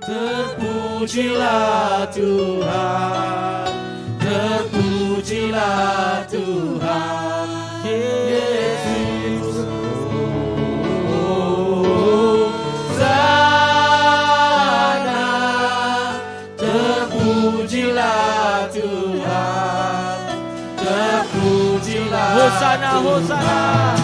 Terpujilah Tuhan, terpujilah Tuhan, Yesus. Hosana, terpujilah Tuhan, terpujilah Hosana, Hosana.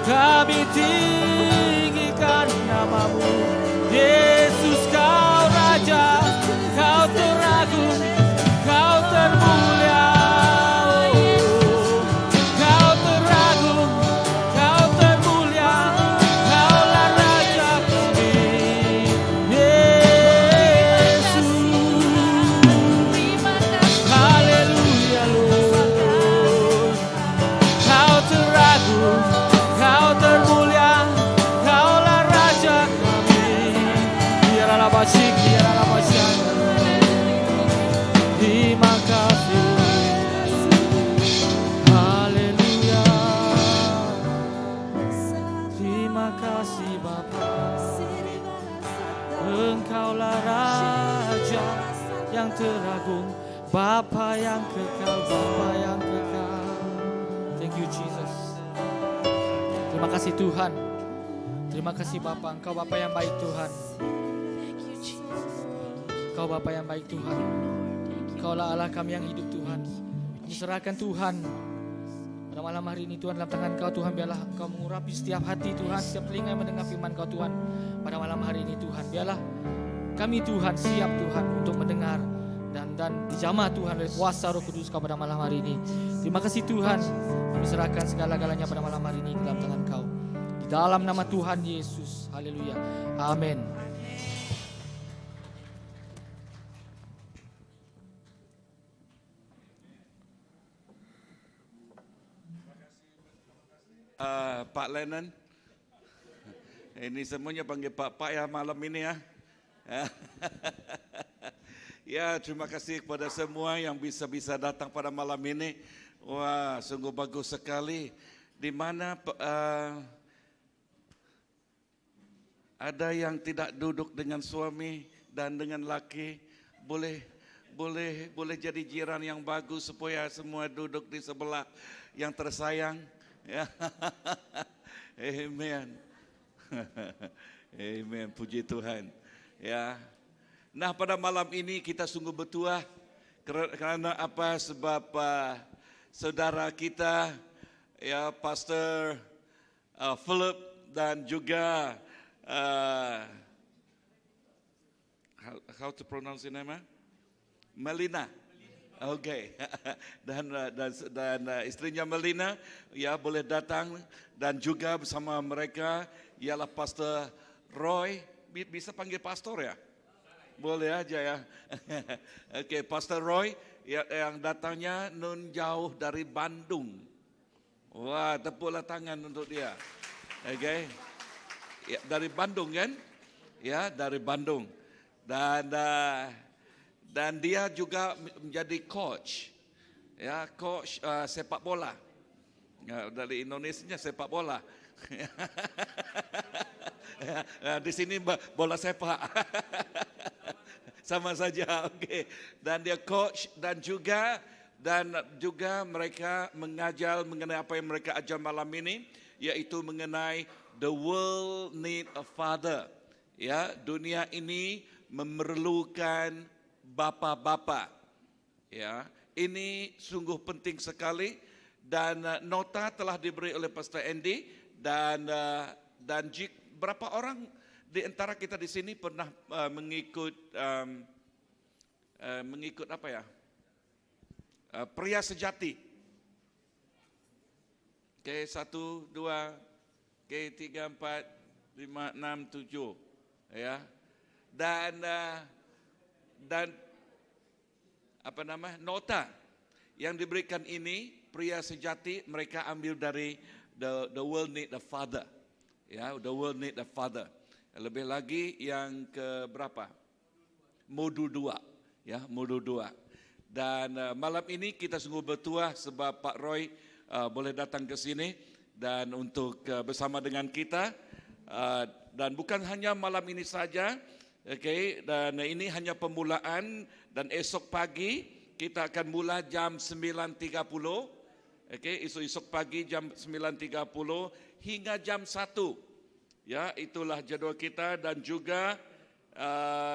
Kami tinggikan namamu, Yesus, kau Raja, kau teragung, kau termulia, kau teragung, kau termulia, kaulah Raja kami, Yesus. Haleluya Lord, kau teragung, kau termulia, kaulah Raja kami. Biarlah basik, biarlah basik. Terima kasih. Haleluya. Terima kasih Bapa. Engkaulah Raja yang teragung, Bapa yang kekal, Bapa yang kekal. Thank you Jesus. Terima kasih Tuhan. Terima kasih Bapa, Engkau Bapa yang baik Tuhan. Engkau Bapa yang baik Tuhan. Engkaulah Allah kami yang hidup Tuhan. Kami serahkan Tuhan pada malam hari ini Tuhan dalam tangan Kau Tuhan. Biarlah Engkau mengurapi setiap hati Tuhan, setiap telinga yang mendengar firman Kau Tuhan pada malam hari ini Tuhan. Biarlah kami Tuhan siap Tuhan untuk mendengar dan dijamah Tuhan oleh kuasa Roh Kudus Kau pada malam hari ini. Terima kasih Tuhan. Kami serahkan segala-galanya pada malam hari ini dalam tangan Kau. Di dalam nama Tuhan Yesus. Haleluya. Amin. Pak Lennon, ini semuanya panggil Pak ya malam ini ya. Ya, terima kasih kepada semua yang bisa datang pada malam ini. Wah, sungguh bagus sekali. Di mana ada yang tidak duduk dengan suami dan dengan laki, boleh jadi jiran yang bagus supaya semua duduk di sebelah yang tersayang. Ya. Amen. Amen. Puji Tuhan. Ya. Nah, pada malam ini kita sungguh bertuah karena apa? Sebab saudara kita ya Pastor Philip dan juga how to pronounce the name? Melina. Oke. Dan istrinya Melina ya boleh datang dan juga bersama mereka ialah Pastor Roy. Bisa panggil pastor ya? Boleh aja ya. Oke, Pastor Roy yang datangnya nun jauh dari Bandung. Wah, tepuklah tangan untuk dia. Oke. Ya, dari Bandung kan? Ya, dari Bandung. Dan dia juga menjadi coach. Ya, coach sepak bola. Ya, dari Indonesia sepak bola. Ya, di sini bola sepak. Sama saja, oke. Dan dia coach dan juga dan juga mereka mengajar mengenai apa yang mereka ajar malam ini, yaitu mengenai the world need a father. Ya, dunia ini memerlukan bapa-bapa. Ya, ini sungguh penting sekali, dan nota telah diberi oleh Pastor Andy, dan berapa orang di antara kita di sini pernah mengikut apa ya? Pria sejati. Oke, 1, 2, oke, 3, 4, 5, 6, 7. Ya. Dan apa nama? Nota yang diberikan ini, pria sejati, mereka ambil dari the world need a father. Ya, the world need a father. Lebih lagi yang ke berapa? Modul 2. Ya, modul 2. Dan malam ini kita sungguh bertuah sebab Pak Roy boleh datang ke sini dan untuk bersama dengan kita, dan bukan hanya malam ini saja, okay, dan ini hanya permulaan, dan esok pagi kita akan mula jam 9.30, okay, esok pagi jam 9.30 hingga jam 1, ya, itulah jadual kita. Dan juga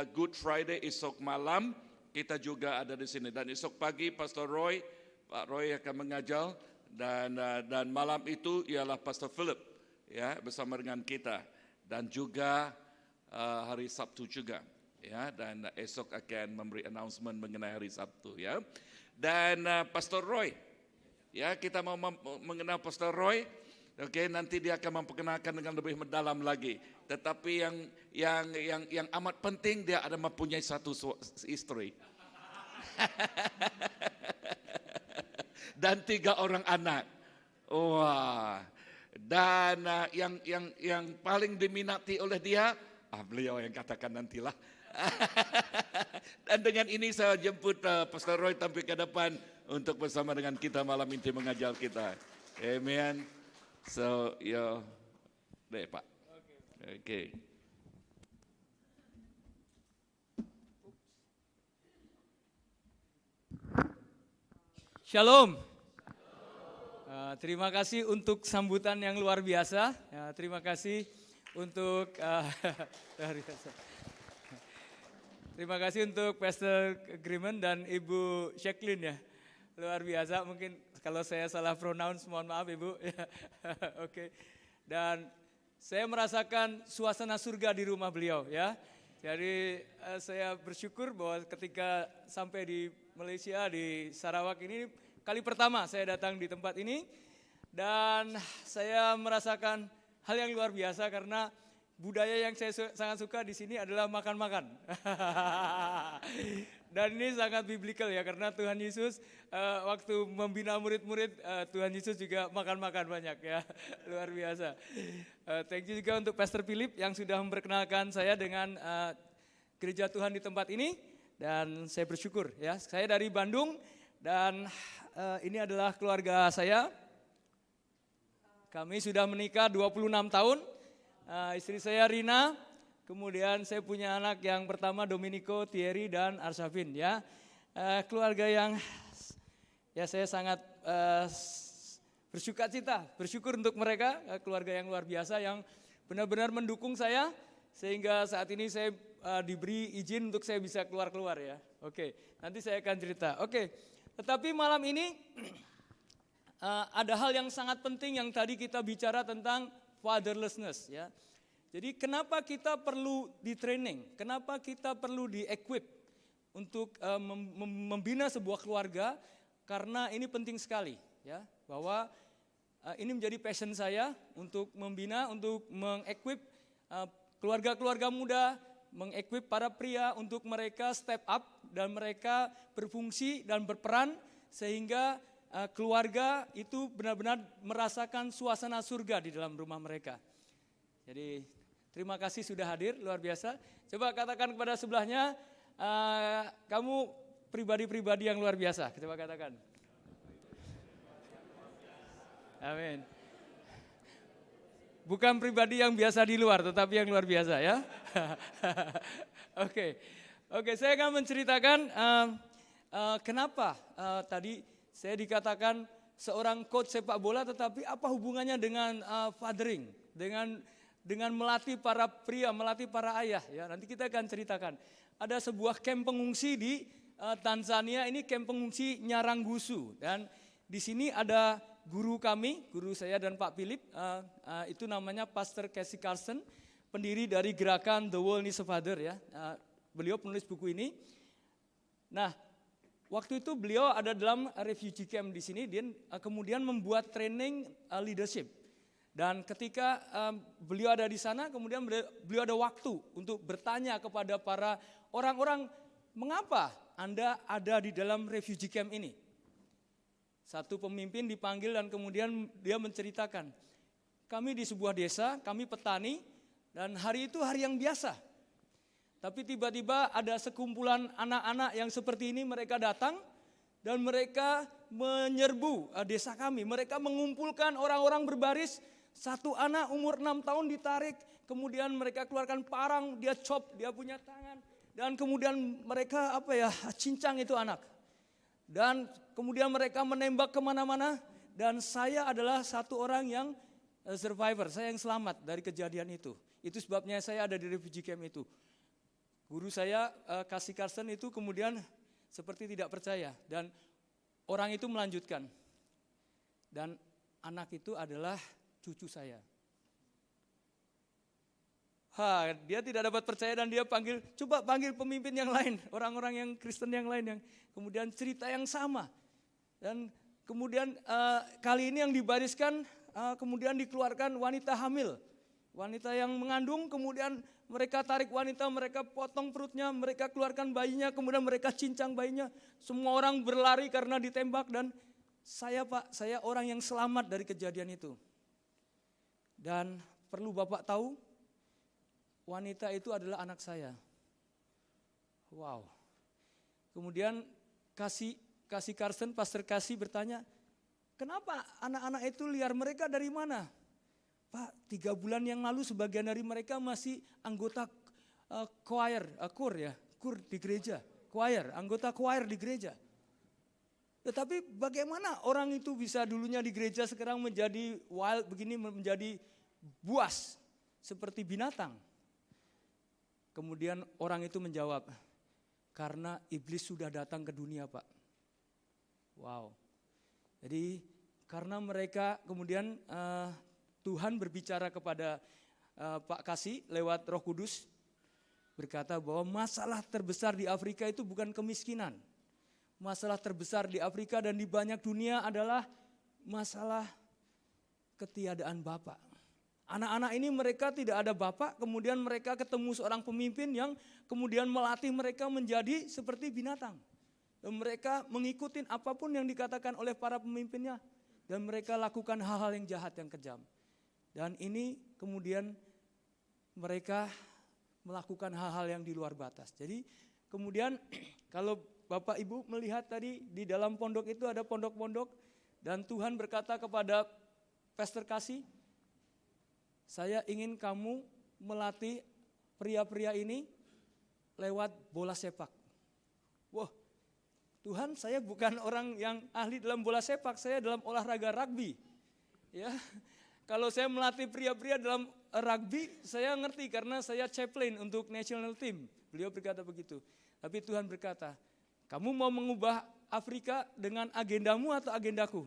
Good Friday esok malam kita juga ada di sini, dan esok pagi Pastor Roy, Pak Roy akan mengajar, dan malam itu ialah Pastor Philip, ya, bersama dengan kita, dan juga hari Sabtu juga, ya, dan esok akan memberi announcement mengenai hari Sabtu, ya. Dan Pastor Roy, ya, kita mau mengenal Pastor Roy. Oke, nanti dia akan memperkenalkan dengan lebih mendalam lagi. Tetapi yang amat penting, dia ada mempunyai satu istri dan 3 orang anak. Wah. Dan yang paling diminati oleh dia, beliau yang katakan nantilah. Dan dengan ini saya jemput Pastor Roy tampil ke depan untuk bersama dengan kita malam ini mengajar kita. Amen. So, deh Pak. Okay. Shalom. Terima kasih untuk sambutan yang luar biasa. Terima kasih untuk luar biasa. Terima kasih untuk Pastor Griman dan Ibu Jacqueline, ya. Luar biasa, mungkin kalau saya salah pronounce, mohon maaf Ibu. Oke. Dan saya merasakan suasana surga di rumah beliau, ya. Jadi saya bersyukur bahwa ketika sampai di Malaysia, di Sarawak ini, kali pertama saya datang di tempat ini, dan saya merasakan hal yang luar biasa karena budaya yang saya sangat suka di sini adalah makan-makan. Dan ini sangat biblikal, ya, karena Tuhan Yesus waktu membina murid-murid, Tuhan Yesus juga makan-makan banyak, ya. Luar biasa. Thank you juga untuk Pastor Philip yang sudah memperkenalkan saya dengan gereja Tuhan di tempat ini, dan saya bersyukur, ya. Saya dari Bandung, dan ini adalah keluarga saya. Kami sudah menikah 26 tahun. Istri saya Rina, kemudian saya punya anak yang pertama Dominico, Thierry, dan Arshavin, ya. Keluarga yang, ya, saya sangat bersyukur untuk mereka, keluarga yang luar biasa yang benar-benar mendukung saya, sehingga saat ini saya diberi izin untuk saya bisa keluar-keluar, ya. Oke, nanti saya akan cerita. Oke, tetapi malam ini ada hal yang sangat penting yang tadi kita bicara tentang fatherlessness, ya. Jadi kenapa kita perlu di training, kenapa kita perlu di equip untuk membina sebuah keluarga, karena ini penting sekali, ya, bahwa ini menjadi passion saya untuk membina, untuk mengequip keluarga-keluarga muda, mengequip para pria untuk mereka step up dan mereka berfungsi dan berperan sehingga keluarga itu benar-benar merasakan suasana surga di dalam rumah mereka. Jadi terima kasih sudah hadir, luar biasa. Coba katakan kepada sebelahnya, kamu pribadi-pribadi yang luar biasa. Coba katakan. Amin. Bukan pribadi yang biasa di luar, tetapi yang luar biasa, ya. Oke, saya akan menceritakan kenapa tadi Saya dikatakan seorang coach sepak bola, tetapi apa hubungannya dengan fathering, dengan melatih para pria, melatih para ayah? Ya, nanti kita akan ceritakan. Ada sebuah camp pengungsi di Tanzania, ini camp pengungsi Nyarangusu, dan di sini ada guru kami, guru saya dan Pak Philip, itu namanya Pastor Casey Carson, pendiri dari gerakan The World Needs a Father ya. Beliau penulis buku ini. Nah, waktu itu beliau ada dalam refugee camp di sini, dia kemudian membuat training leadership. Dan ketika beliau ada di sana, kemudian beliau ada waktu untuk bertanya kepada para orang-orang, mengapa Anda ada di dalam refugee camp ini? Satu pemimpin dipanggil dan kemudian dia menceritakan, kami di sebuah desa, kami petani, dan hari itu hari yang biasa. Tapi tiba-tiba ada sekumpulan anak-anak yang seperti ini, mereka datang dan mereka menyerbu desa kami. Mereka mengumpulkan orang-orang berbaris, satu anak umur 6 tahun ditarik, kemudian mereka keluarkan parang, dia chop, dia punya tangan. Dan kemudian mereka cincang itu anak. Dan kemudian mereka menembak kemana-mana, dan saya adalah satu orang yang survivor, saya yang selamat dari kejadian itu. Itu sebabnya saya ada di refugee camp itu. Guru saya, Casey Carson itu kemudian seperti tidak percaya, dan orang itu melanjutkan. Dan anak itu adalah cucu saya. Dia tidak dapat percaya dan dia coba panggil pemimpin yang lain, orang-orang yang Kristen yang lain yang kemudian cerita yang sama. Dan kemudian kali ini yang dibariskan, kemudian dikeluarkan wanita hamil. Wanita yang mengandung, kemudian mereka tarik wanita, mereka potong perutnya, mereka keluarkan bayinya, kemudian mereka cincang bayinya. Semua orang berlari karena ditembak, dan saya orang yang selamat dari kejadian itu. Dan perlu Bapak tahu, wanita itu adalah anak saya. Wow. Kemudian Casey Carson, Pastor Casey bertanya, kenapa anak-anak itu liar, mereka dari mana? Pak, 3 bulan yang lalu sebagian dari mereka masih anggota kur di gereja. Anggota choir di gereja. Tetapi bagaimana orang itu bisa dulunya di gereja sekarang menjadi wild begini, menjadi buas seperti binatang? Kemudian orang itu menjawab, karena iblis sudah datang ke dunia, Pak. Wow. Jadi karena mereka kemudian Tuhan berbicara kepada Pak Kasih lewat Roh Kudus, berkata bahwa masalah terbesar di Afrika itu bukan kemiskinan. Masalah terbesar di Afrika dan di banyak dunia adalah masalah ketiadaan Bapak. Anak-anak ini mereka tidak ada bapak, kemudian mereka ketemu seorang pemimpin yang kemudian melatih mereka menjadi seperti binatang. Dan mereka mengikuti apapun yang dikatakan oleh para pemimpinnya. Dan mereka lakukan hal-hal yang jahat, yang kejam. Dan ini kemudian mereka melakukan hal-hal yang di luar batas. Jadi kemudian kalau Bapak Ibu melihat tadi di dalam pondok itu ada pondok-pondok. Dan Tuhan berkata kepada Pastor Kasih, saya ingin kamu melatih pria-pria ini lewat bola sepak. Wah, Tuhan, saya bukan orang yang ahli dalam bola sepak, saya dalam olahraga rugby. Ya, kalau saya melatih pria-pria dalam rugby, saya ngerti karena saya chaplain untuk national team. Beliau berkata begitu. Tapi Tuhan berkata, kamu mau mengubah Afrika dengan agendamu atau agendaku?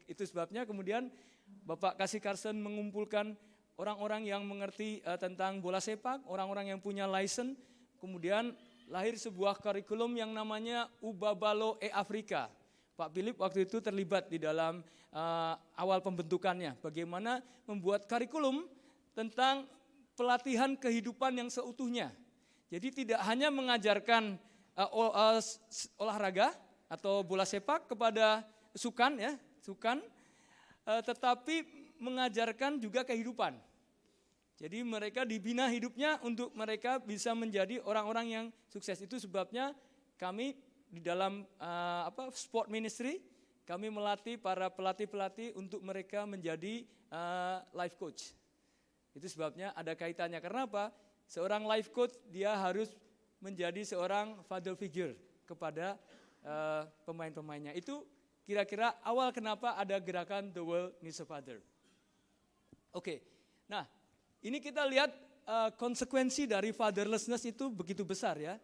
Itu sebabnya kemudian Bapak Casey Carson mengumpulkan orang-orang yang mengerti tentang bola sepak, orang-orang yang punya license, kemudian lahir sebuah kurikulum yang namanya Ubabalo Afrika. Pak Philip waktu itu terlibat di dalam awal pembentukannya, bagaimana membuat kurikulum tentang pelatihan kehidupan yang seutuhnya. Jadi tidak hanya mengajarkan olahraga atau bola sepak kepada sukan, tetapi mengajarkan juga kehidupan. Jadi mereka dibina hidupnya untuk mereka bisa menjadi orang-orang yang sukses. Itu sebabnya kami di dalam sport ministry, kami melatih para pelatih-pelatih untuk mereka menjadi life coach. Itu sebabnya ada kaitannya. Karena apa? Seorang life coach dia harus menjadi seorang father figure kepada pemain-pemainnya. Itu kira-kira awal kenapa ada gerakan The World Needs a Father. Oke, nah ini kita lihat konsekuensi dari fatherlessness itu begitu besar ya.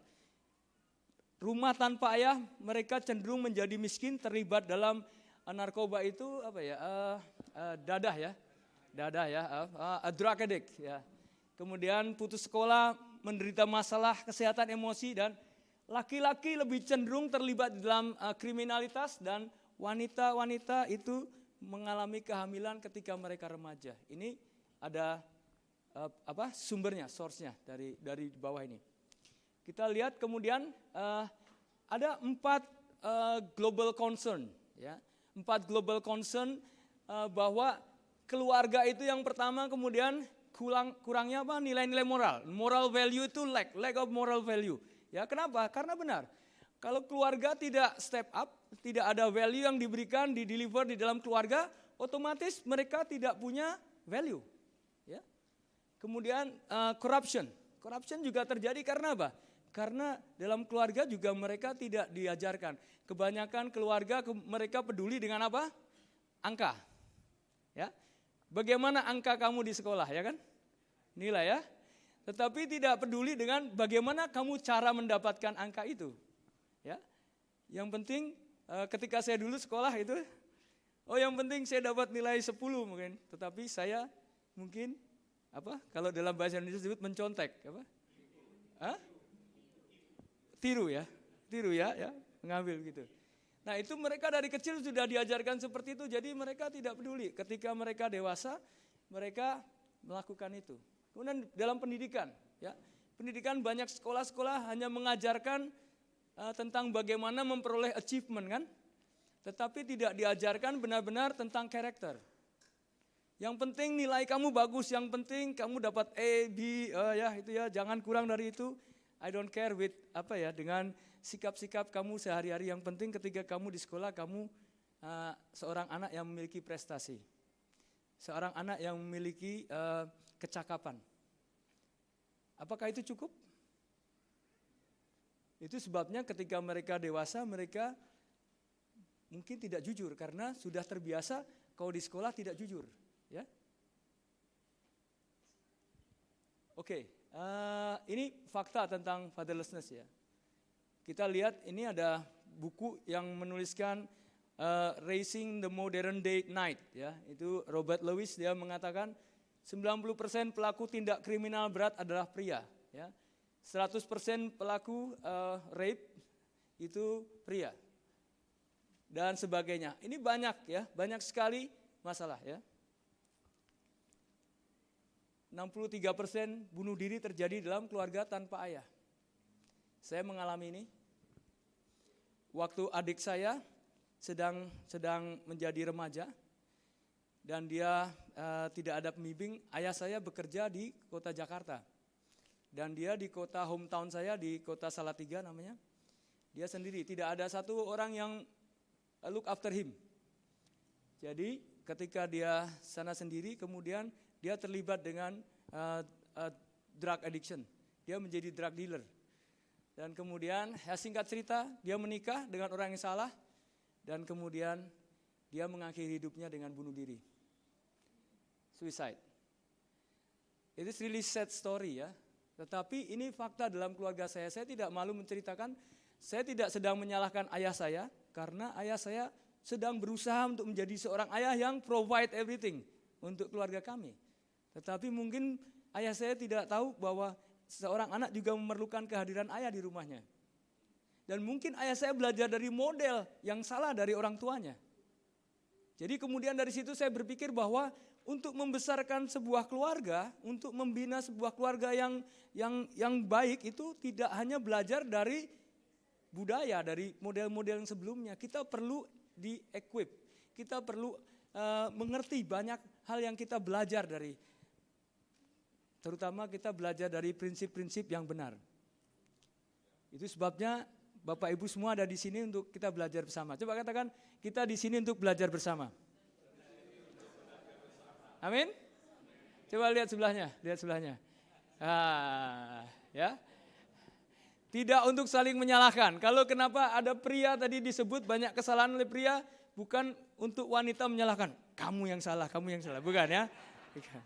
Rumah tanpa ayah, mereka cenderung menjadi miskin, terlibat dalam narkoba itu apa ya, dadah ya, drug addict ya. Kemudian putus sekolah, menderita masalah kesehatan emosi, dan laki-laki lebih cenderung terlibat dalam kriminalitas, dan wanita-wanita itu mengalami kehamilan ketika mereka remaja. Ini ada sumbernya, source-nya dari bawah ini. Kita lihat kemudian ada 4 global concern ya. 4 global concern bahwa keluarga itu yang pertama, kemudian kurangnya apa? Nilai-nilai moral. Moral value itu lack of moral value. Ya, kenapa? Karena benar. Kalau keluarga tidak step up, tidak ada value yang diberikan, di-deliver di dalam keluarga, otomatis mereka tidak punya value. Ya. Kemudian corruption. Corruption juga terjadi karena apa? Karena dalam keluarga juga mereka tidak diajarkan. Kebanyakan keluarga mereka peduli dengan apa? Angka. Ya. Bagaimana angka kamu di sekolah, ya kan? Nilai ya. Tetapi tidak peduli dengan bagaimana kamu cara mendapatkan angka itu. Ya. Yang penting ketika saya dulu sekolah itu, yang penting saya dapat nilai 10 mungkin. Tetapi saya mungkin kalau dalam bahasa Indonesia disebut mencontek, tiru ya, mengambil gitu. Nah itu mereka dari kecil sudah diajarkan seperti itu, jadi mereka tidak peduli. Ketika mereka dewasa, mereka melakukan itu. Kemudian dalam pendidikan, ya, pendidikan banyak sekolah-sekolah hanya mengajarkan tentang bagaimana memperoleh achievement kan, tetapi tidak diajarkan benar-benar tentang karakter. Yang penting nilai kamu bagus, yang penting kamu dapat A, B, jangan kurang dari itu. I don't care with dengan sikap-sikap kamu sehari-hari. Yang penting ketika kamu di sekolah, kamu seorang anak yang memiliki prestasi. Seorang anak yang memiliki kecakapan. Apakah itu cukup? Itu sebabnya ketika mereka dewasa, mereka mungkin tidak jujur karena sudah terbiasa kalau di sekolah tidak jujur. Ya. Oke, ini fakta tentang fatherlessness ya. Kita lihat ini ada buku yang menuliskan Raising the Modern Day Knight ya. Itu Robert Lewis, dia mengatakan 90% pelaku tindak kriminal berat adalah pria ya. 100% pelaku rape itu pria. Dan sebagainya. Ini banyak ya, banyak sekali masalah ya. 63% bunuh diri terjadi dalam keluarga tanpa ayah. Saya mengalami ini. Waktu adik saya sedang menjadi remaja dan dia tidak ada pembimbing, ayah saya bekerja di kota Jakarta. Dan dia di kota hometown saya, di kota Salatiga namanya. Dia sendiri, tidak ada satu orang yang look after him. Jadi ketika dia sana sendiri, kemudian dia terlibat dengan drug addiction. Dia menjadi drug dealer. Dan kemudian singkat cerita, dia menikah dengan orang yang salah. Dan kemudian dia mengakhiri hidupnya dengan bunuh diri. Suicide. It is really sad story ya. Tetapi ini fakta dalam keluarga saya. Saya tidak malu menceritakan. Saya tidak sedang menyalahkan ayah saya. Karena ayah saya sedang berusaha untuk menjadi seorang ayah yang provide everything untuk keluarga kami. Tetapi mungkin ayah saya tidak tahu bahwa seorang anak juga memerlukan kehadiran ayah di rumahnya. Dan mungkin ayah saya belajar dari model yang salah dari orang tuanya. Jadi kemudian dari situ saya berpikir bahwa untuk membesarkan sebuah keluarga, untuk membina sebuah keluarga yang baik itu tidak hanya belajar dari budaya, dari model-model yang sebelumnya. Kita perlu di-equip, kita perlu mengerti banyak hal yang kita belajar dari, terutama kita belajar dari prinsip-prinsip yang benar. Itu sebabnya Bapak Ibu semua ada di sini untuk kita belajar bersama. Coba katakan, kita di sini untuk belajar bersama. Amin? Coba lihat sebelahnya, lihat sebelahnya. Ya. Tidak untuk saling menyalahkan. Kalau kenapa ada pria tadi disebut banyak kesalahan oleh pria, bukan untuk wanita menyalahkan. Kamu yang salah, bukan ya. Bukan.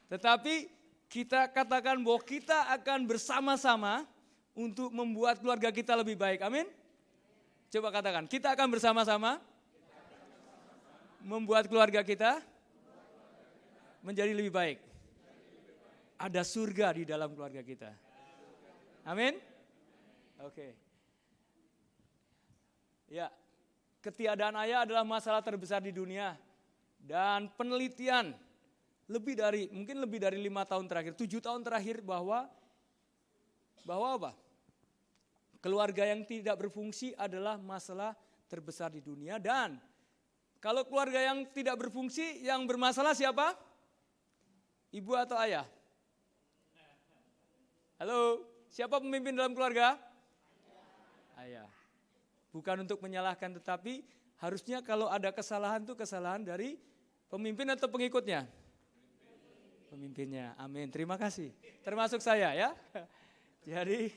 Tetapi kita katakan bahwa kita akan bersama-sama untuk membuat keluarga kita lebih baik. Amin. Coba katakan, kita akan bersama-sama membuat keluarga kita menjadi lebih baik. Ada surga di dalam keluarga kita. Amin. Oke. Ya, ketiadaan ayah adalah masalah terbesar di dunia. Dan penelitian mungkin lebih dari 5 tahun terakhir, 7 tahun terakhir bahwa apa? Keluarga yang tidak berfungsi adalah masalah terbesar di dunia. Dan kalau keluarga yang tidak berfungsi, yang bermasalah siapa? Ibu atau ayah? Halo, siapa pemimpin dalam keluarga? Ayah. Bukan untuk menyalahkan, tetapi harusnya kalau ada kesalahan itu kesalahan dari pemimpin atau pengikutnya? Pemimpinnya. Amin. Terima kasih. Termasuk saya ya. Jadi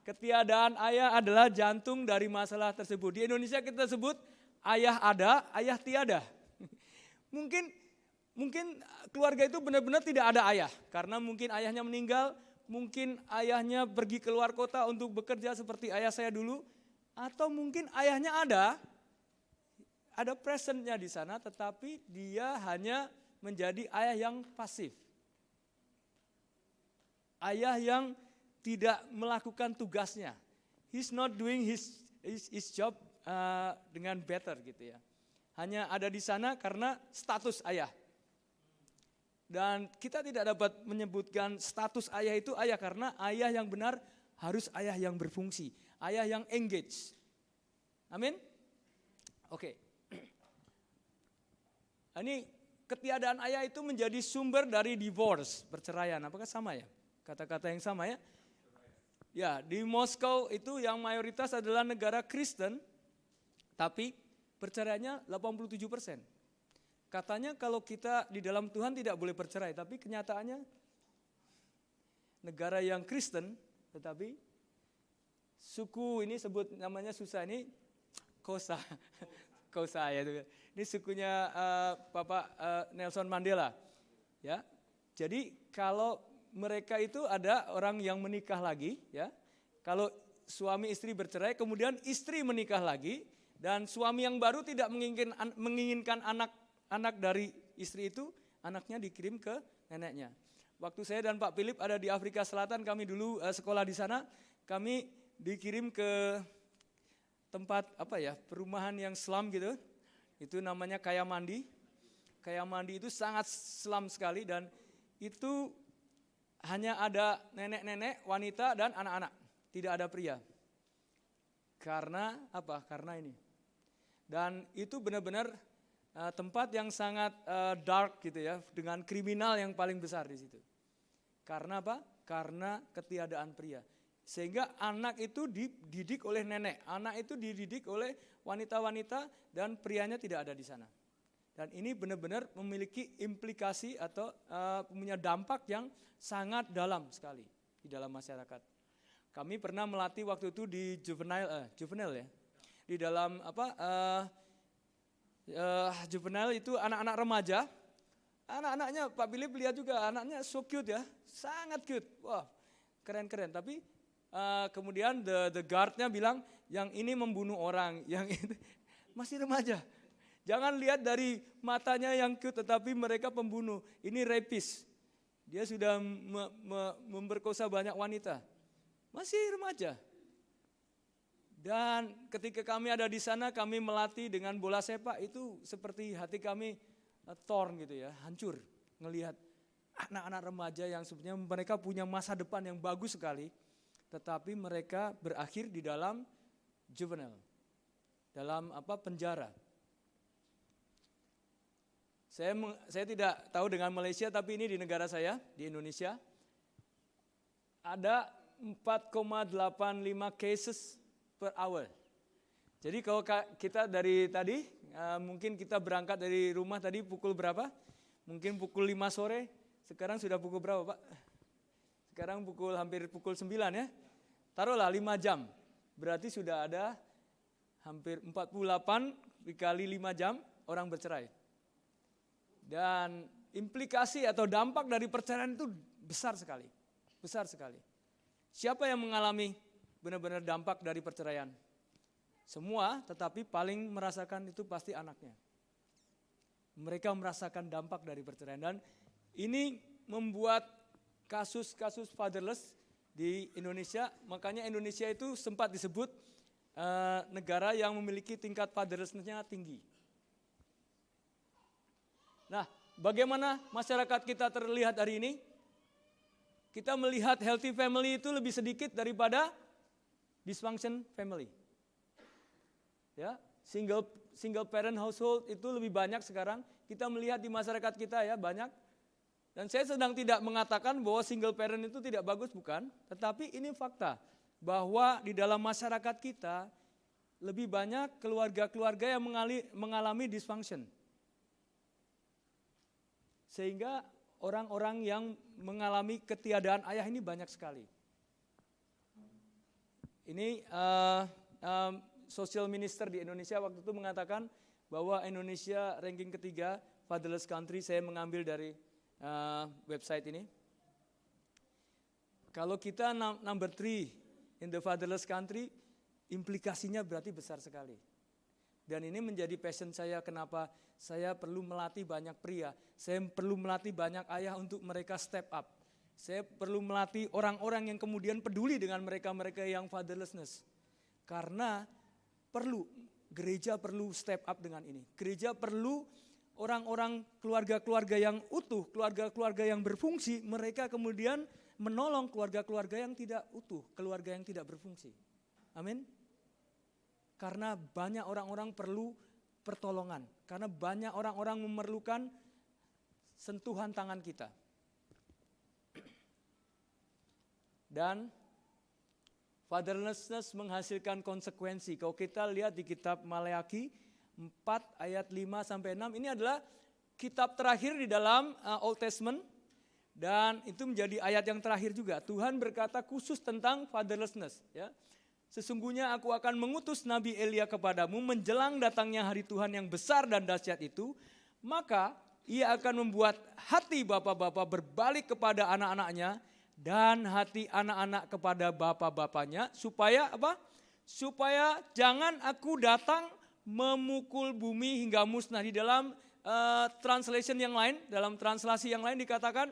ketiadaan ayah adalah jantung dari masalah tersebut. Di Indonesia kita sebut ayah ada, ayah tiada. Mungkin keluarga itu benar-benar tidak ada ayah. Karena mungkin ayahnya meninggal, mungkin ayahnya pergi keluar kota untuk bekerja seperti ayah saya dulu. Atau mungkin ayahnya ada presentnya di sana, tetapi dia hanya menjadi ayah yang pasif. Ayah yang tidak melakukan tugasnya. He's not doing his job dengan better gitu ya. Hanya ada di sana karena status ayah. Dan kita tidak dapat menyebutkan status ayah itu ayah karena ayah yang benar harus ayah yang berfungsi, ayah yang engage. Amin? Oke. Ini ketiadaan ayah itu menjadi sumber dari divorce, perceraian. Apakah sama ya? Kata-kata yang sama ya? Ya, di Moskow itu yang mayoritas adalah negara Kristen, tapi perceraiannya 87%. Katanya kalau kita di dalam Tuhan tidak boleh bercerai, tapi kenyataannya negara yang Kristen, tetapi suku ini sebut namanya susah ini, Kosa ya itu. Ini sukunya Bapak Nelson Mandela. Ya, jadi kalau mereka itu ada orang yang menikah lagi, ya. Kalau suami istri bercerai, kemudian istri menikah lagi, dan suami yang baru tidak menginginkan anak dari istri itu, anaknya dikirim ke neneknya. Waktu saya dan Pak Philip ada di Afrika Selatan, kami dulu sekolah di sana, kami dikirim ke tempat perumahan yang slum gitu. Itu namanya Kayamandi. Kayamandi itu sangat slum sekali dan itu hanya ada nenek-nenek, wanita dan anak-anak, tidak ada pria. Karena apa? Karena ini. Dan itu benar-benar tempat yang sangat dark gitu ya, dengan kriminal yang paling besar di situ. Karena apa? Karena ketiadaan pria. Sehingga anak itu dididik oleh nenek, anak itu dididik oleh wanita-wanita dan prianya tidak ada di sana. Dan ini benar-benar memiliki implikasi atau punya dampak yang sangat dalam sekali di dalam masyarakat. Kami pernah melatih waktu itu di juvenile ya, di dalam juvenile itu anak-anak remaja. Anak-anaknya Pak Philip lihat juga, anaknya so cute ya, sangat cute, wah keren-keren. Tapi kemudian the guardnya bilang yang ini membunuh orang, yang itu masih remaja. Jangan lihat dari matanya yang cute, tetapi mereka pembunuh. Ini rapist. Dia sudah memperkosa banyak wanita. Masih remaja. Dan ketika kami ada di sana, kami melatih dengan bola sepak, itu seperti hati kami torn gitu ya, hancur. Ngelihat anak-anak remaja yang sebenarnya mereka punya masa depan yang bagus sekali, tetapi mereka berakhir di dalam juvenile, dalam penjara. Saya tidak tahu dengan Malaysia, tapi ini di negara saya, di Indonesia, ada 4,85 cases per hour. Jadi kalau kita dari tadi, mungkin kita berangkat dari rumah tadi pukul berapa? Mungkin pukul 5 sore, sekarang sudah pukul berapa Pak? Sekarang hampir pukul 9 ya. taruhlah 5 jam. Berarti sudah ada hampir 48 dikali 5 jam orang bercerai. Dan implikasi atau dampak dari perceraian itu besar sekali. Besar sekali. Siapa yang mengalami benar-benar dampak dari perceraian? Semua, tetapi paling merasakan itu pasti anaknya. Mereka merasakan dampak dari perceraian. Dan ini membuat kasus-kasus fatherless di Indonesia. Makanya Indonesia itu sempat disebut negara yang memiliki tingkat fatherlessness-nya tinggi. Nah, bagaimana masyarakat kita terlihat hari ini? Kita melihat healthy family itu lebih sedikit daripada dysfunction family. Ya, single parent household itu lebih banyak sekarang. Kita melihat di masyarakat kita ya banyak. Dan saya sedang tidak mengatakan bahwa single parent itu tidak bagus, bukan. Tetapi ini fakta bahwa di dalam masyarakat kita lebih banyak keluarga-keluarga yang mengalami dysfunction. Sehingga orang-orang yang mengalami ketiadaan ayah ini banyak sekali. Ini social minister di Indonesia waktu itu mengatakan bahwa Indonesia ranking ketiga fatherless country. Saya mengambil dari website ini. Kalau kita number 3 in the fatherless country, implikasinya berarti besar sekali. Dan ini menjadi passion saya, kenapa saya perlu melatih banyak pria. Saya perlu melatih banyak ayah untuk mereka step up. Saya perlu melatih orang-orang yang kemudian peduli dengan mereka-mereka yang fatherlessness. Karena gereja perlu step up dengan ini. Gereja perlu orang-orang keluarga-keluarga yang utuh, keluarga-keluarga yang berfungsi, mereka kemudian menolong keluarga-keluarga yang tidak utuh, keluarga yang tidak berfungsi. Amin. Karena banyak orang-orang perlu pertolongan, karena banyak orang-orang memerlukan sentuhan tangan kita. Dan fatherlessness menghasilkan konsekuensi. Kalau kita lihat di kitab Maleakhi 4 ayat 5 sampai 6, ini adalah kitab terakhir di dalam Old Testament dan itu menjadi ayat yang terakhir juga. Tuhan berkata khusus tentang fatherlessness, ya. Sesungguhnya aku akan mengutus Nabi Elia kepadamu menjelang datangnya hari Tuhan yang besar dan dahsyat itu, maka ia akan membuat hati bapak-bapak berbalik kepada anak-anaknya dan hati anak-anak kepada bapak-bapaknya, supaya apa? Supaya jangan aku datang memukul bumi hingga musnah. Di dalam translation yang lain, dalam translasi yang lain dikatakan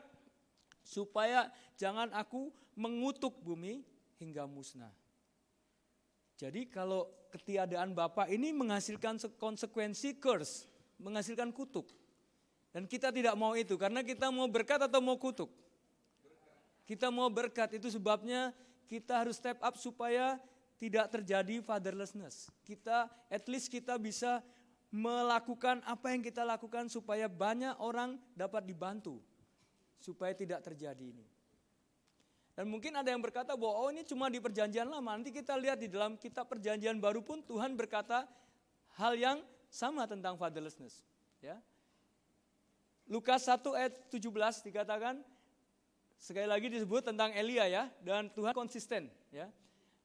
supaya jangan aku mengutuk bumi hingga musnah. Jadi kalau ketiadaan Bapak ini menghasilkan konsekuensi curse, menghasilkan kutuk. Dan kita tidak mau itu, karena kita mau berkat atau mau kutuk? Kita mau berkat, itu sebabnya kita harus step up supaya tidak terjadi fatherlessness. At least kita bisa melakukan apa yang kita lakukan supaya banyak orang dapat dibantu. Supaya tidak terjadi ini. Dan mungkin ada yang berkata bahwa ini cuma di perjanjian lama. Nanti kita lihat di dalam kitab perjanjian baru pun Tuhan berkata hal yang sama tentang fatherlessness. Ya. Lukas 1 ayat 17 dikatakan, sekali lagi disebut tentang Elia ya, dan Tuhan konsisten ya.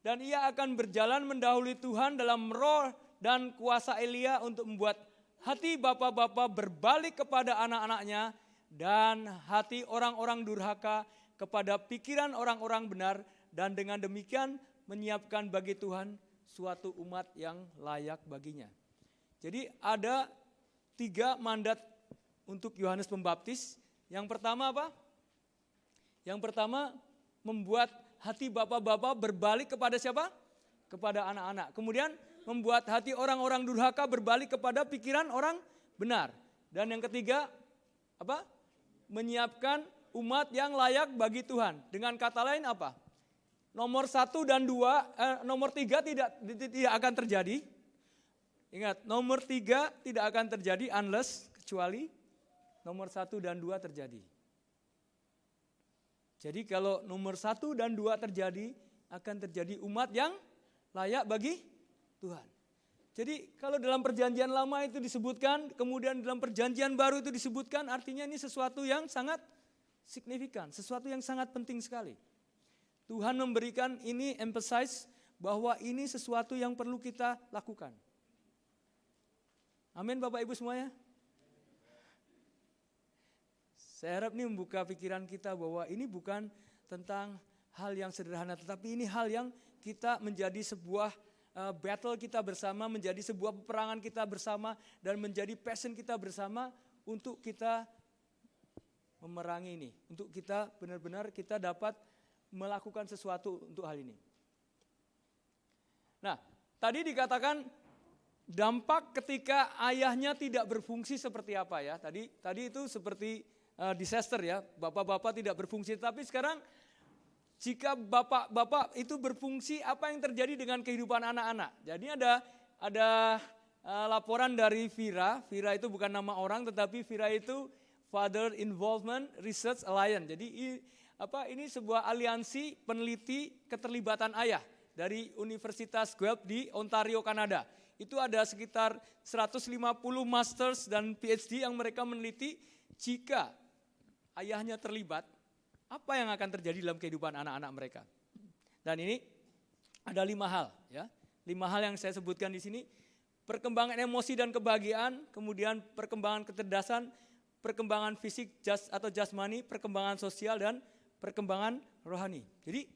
Dan ia akan berjalan mendahului Tuhan dalam roh dan kuasa Elia untuk membuat hati bapak-bapak berbalik kepada anak-anaknya dan hati orang-orang durhaka kepada pikiran orang-orang benar, dan dengan demikian menyiapkan bagi Tuhan suatu umat yang layak baginya. Jadi ada 3 mandat untuk Yohanes Pembaptis. Yang pertama apa? Yang pertama membuat hati bapak-bapak berbalik kepada siapa? Kepada anak-anak. Kemudian membuat hati orang-orang durhaka berbalik kepada pikiran orang benar. Dan yang ketiga apa? Menyiapkan umat yang layak bagi Tuhan. Dengan kata lain apa? Nomor 1 dan 2, nomor 3 tidak akan terjadi. Ingat, nomor 3 tidak akan terjadi unless, kecuali nomor 1 dan 2 terjadi. Jadi kalau nomor 1 dan 2 terjadi, akan terjadi umat yang layak bagi Tuhan. Jadi kalau dalam perjanjian lama itu disebutkan, kemudian dalam perjanjian baru itu disebutkan, artinya ini sesuatu yang sangat signifikan, sesuatu yang sangat penting sekali. Tuhan memberikan ini emphasize bahwa ini sesuatu yang perlu kita lakukan. Amin Bapak Ibu semuanya. Saya harap ini membuka pikiran kita bahwa ini bukan tentang hal yang sederhana, tetapi ini hal yang kita menjadi sebuah battle kita bersama, menjadi sebuah peperangan kita bersama, dan menjadi passion kita bersama untuk kita memerangi ini. Untuk kita benar-benar kita dapat melakukan sesuatu untuk hal ini. Nah, tadi dikatakan dampak ketika ayahnya tidak berfungsi seperti apa ya. Tadi itu seperti disaster ya, bapak-bapak tidak berfungsi. Tapi sekarang jika bapak-bapak itu berfungsi, apa yang terjadi dengan kehidupan anak-anak? Jadi ada laporan dari Vira. Vira itu bukan nama orang, tetapi Vira itu Father Involvement Research Alliance. Jadi ini sebuah aliansi peneliti keterlibatan ayah dari Universitas Guelph di Ontario, Kanada. Itu ada sekitar 150 masters dan PhD yang mereka meneliti jika ayahnya terlibat, apa yang akan terjadi dalam kehidupan anak-anak mereka. Dan ini ada 5 hal ya. 5 hal yang saya sebutkan di sini. Perkembangan emosi dan kebahagiaan, kemudian perkembangan kecerdasan, perkembangan fisik atau jasmani, perkembangan sosial, dan perkembangan rohani. Jadi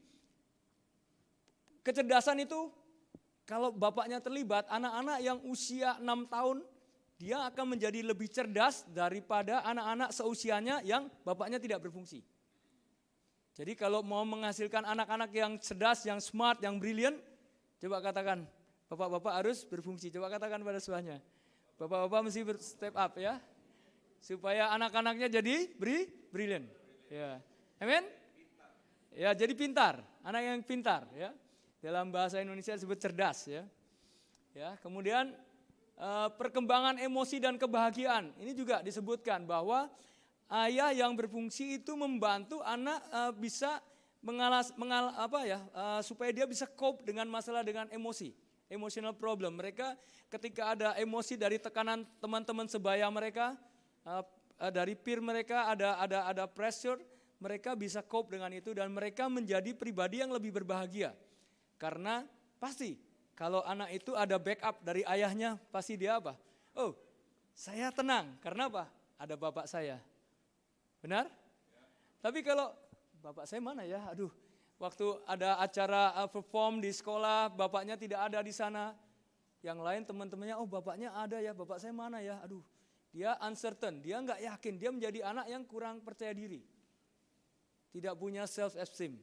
kecerdasan itu kalau bapaknya terlibat, anak-anak yang usia 6 tahun, dia akan menjadi lebih cerdas daripada anak-anak seusianya yang bapaknya tidak berfungsi. Jadi kalau mau menghasilkan anak-anak yang cerdas, yang smart, yang brilliant, coba katakan, bapak-bapak harus berfungsi. Coba katakan pada suaminya, bapak-bapak mesti step up ya, supaya anak-anaknya jadi brilliant. Ya, amin. Ya, jadi pintar, anak yang pintar ya. Dalam bahasa Indonesia disebut cerdas ya. Ya, kemudian perkembangan emosi dan kebahagiaan. Ini juga disebutkan bahwa ayah yang berfungsi itu membantu anak bisa supaya dia bisa cope dengan masalah dengan emosi, emotional problem. Mereka ketika ada emosi dari tekanan teman-teman sebaya mereka, dari peer mereka, ada pressure, mereka bisa cope dengan itu dan mereka menjadi pribadi yang lebih berbahagia. Karena pasti kalau anak itu ada backup dari ayahnya, pasti dia apa? Oh, saya tenang. Karena apa? Ada bapak saya. Benar? Ya. Tapi kalau bapak saya mana ya? Aduh, waktu ada acara perform di sekolah, bapaknya tidak ada di sana. Yang lain teman-temannya, oh bapaknya ada ya, bapak saya mana ya? Aduh, dia uncertain, dia nggak yakin, dia menjadi anak yang kurang percaya diri. Tidak punya self-esteem.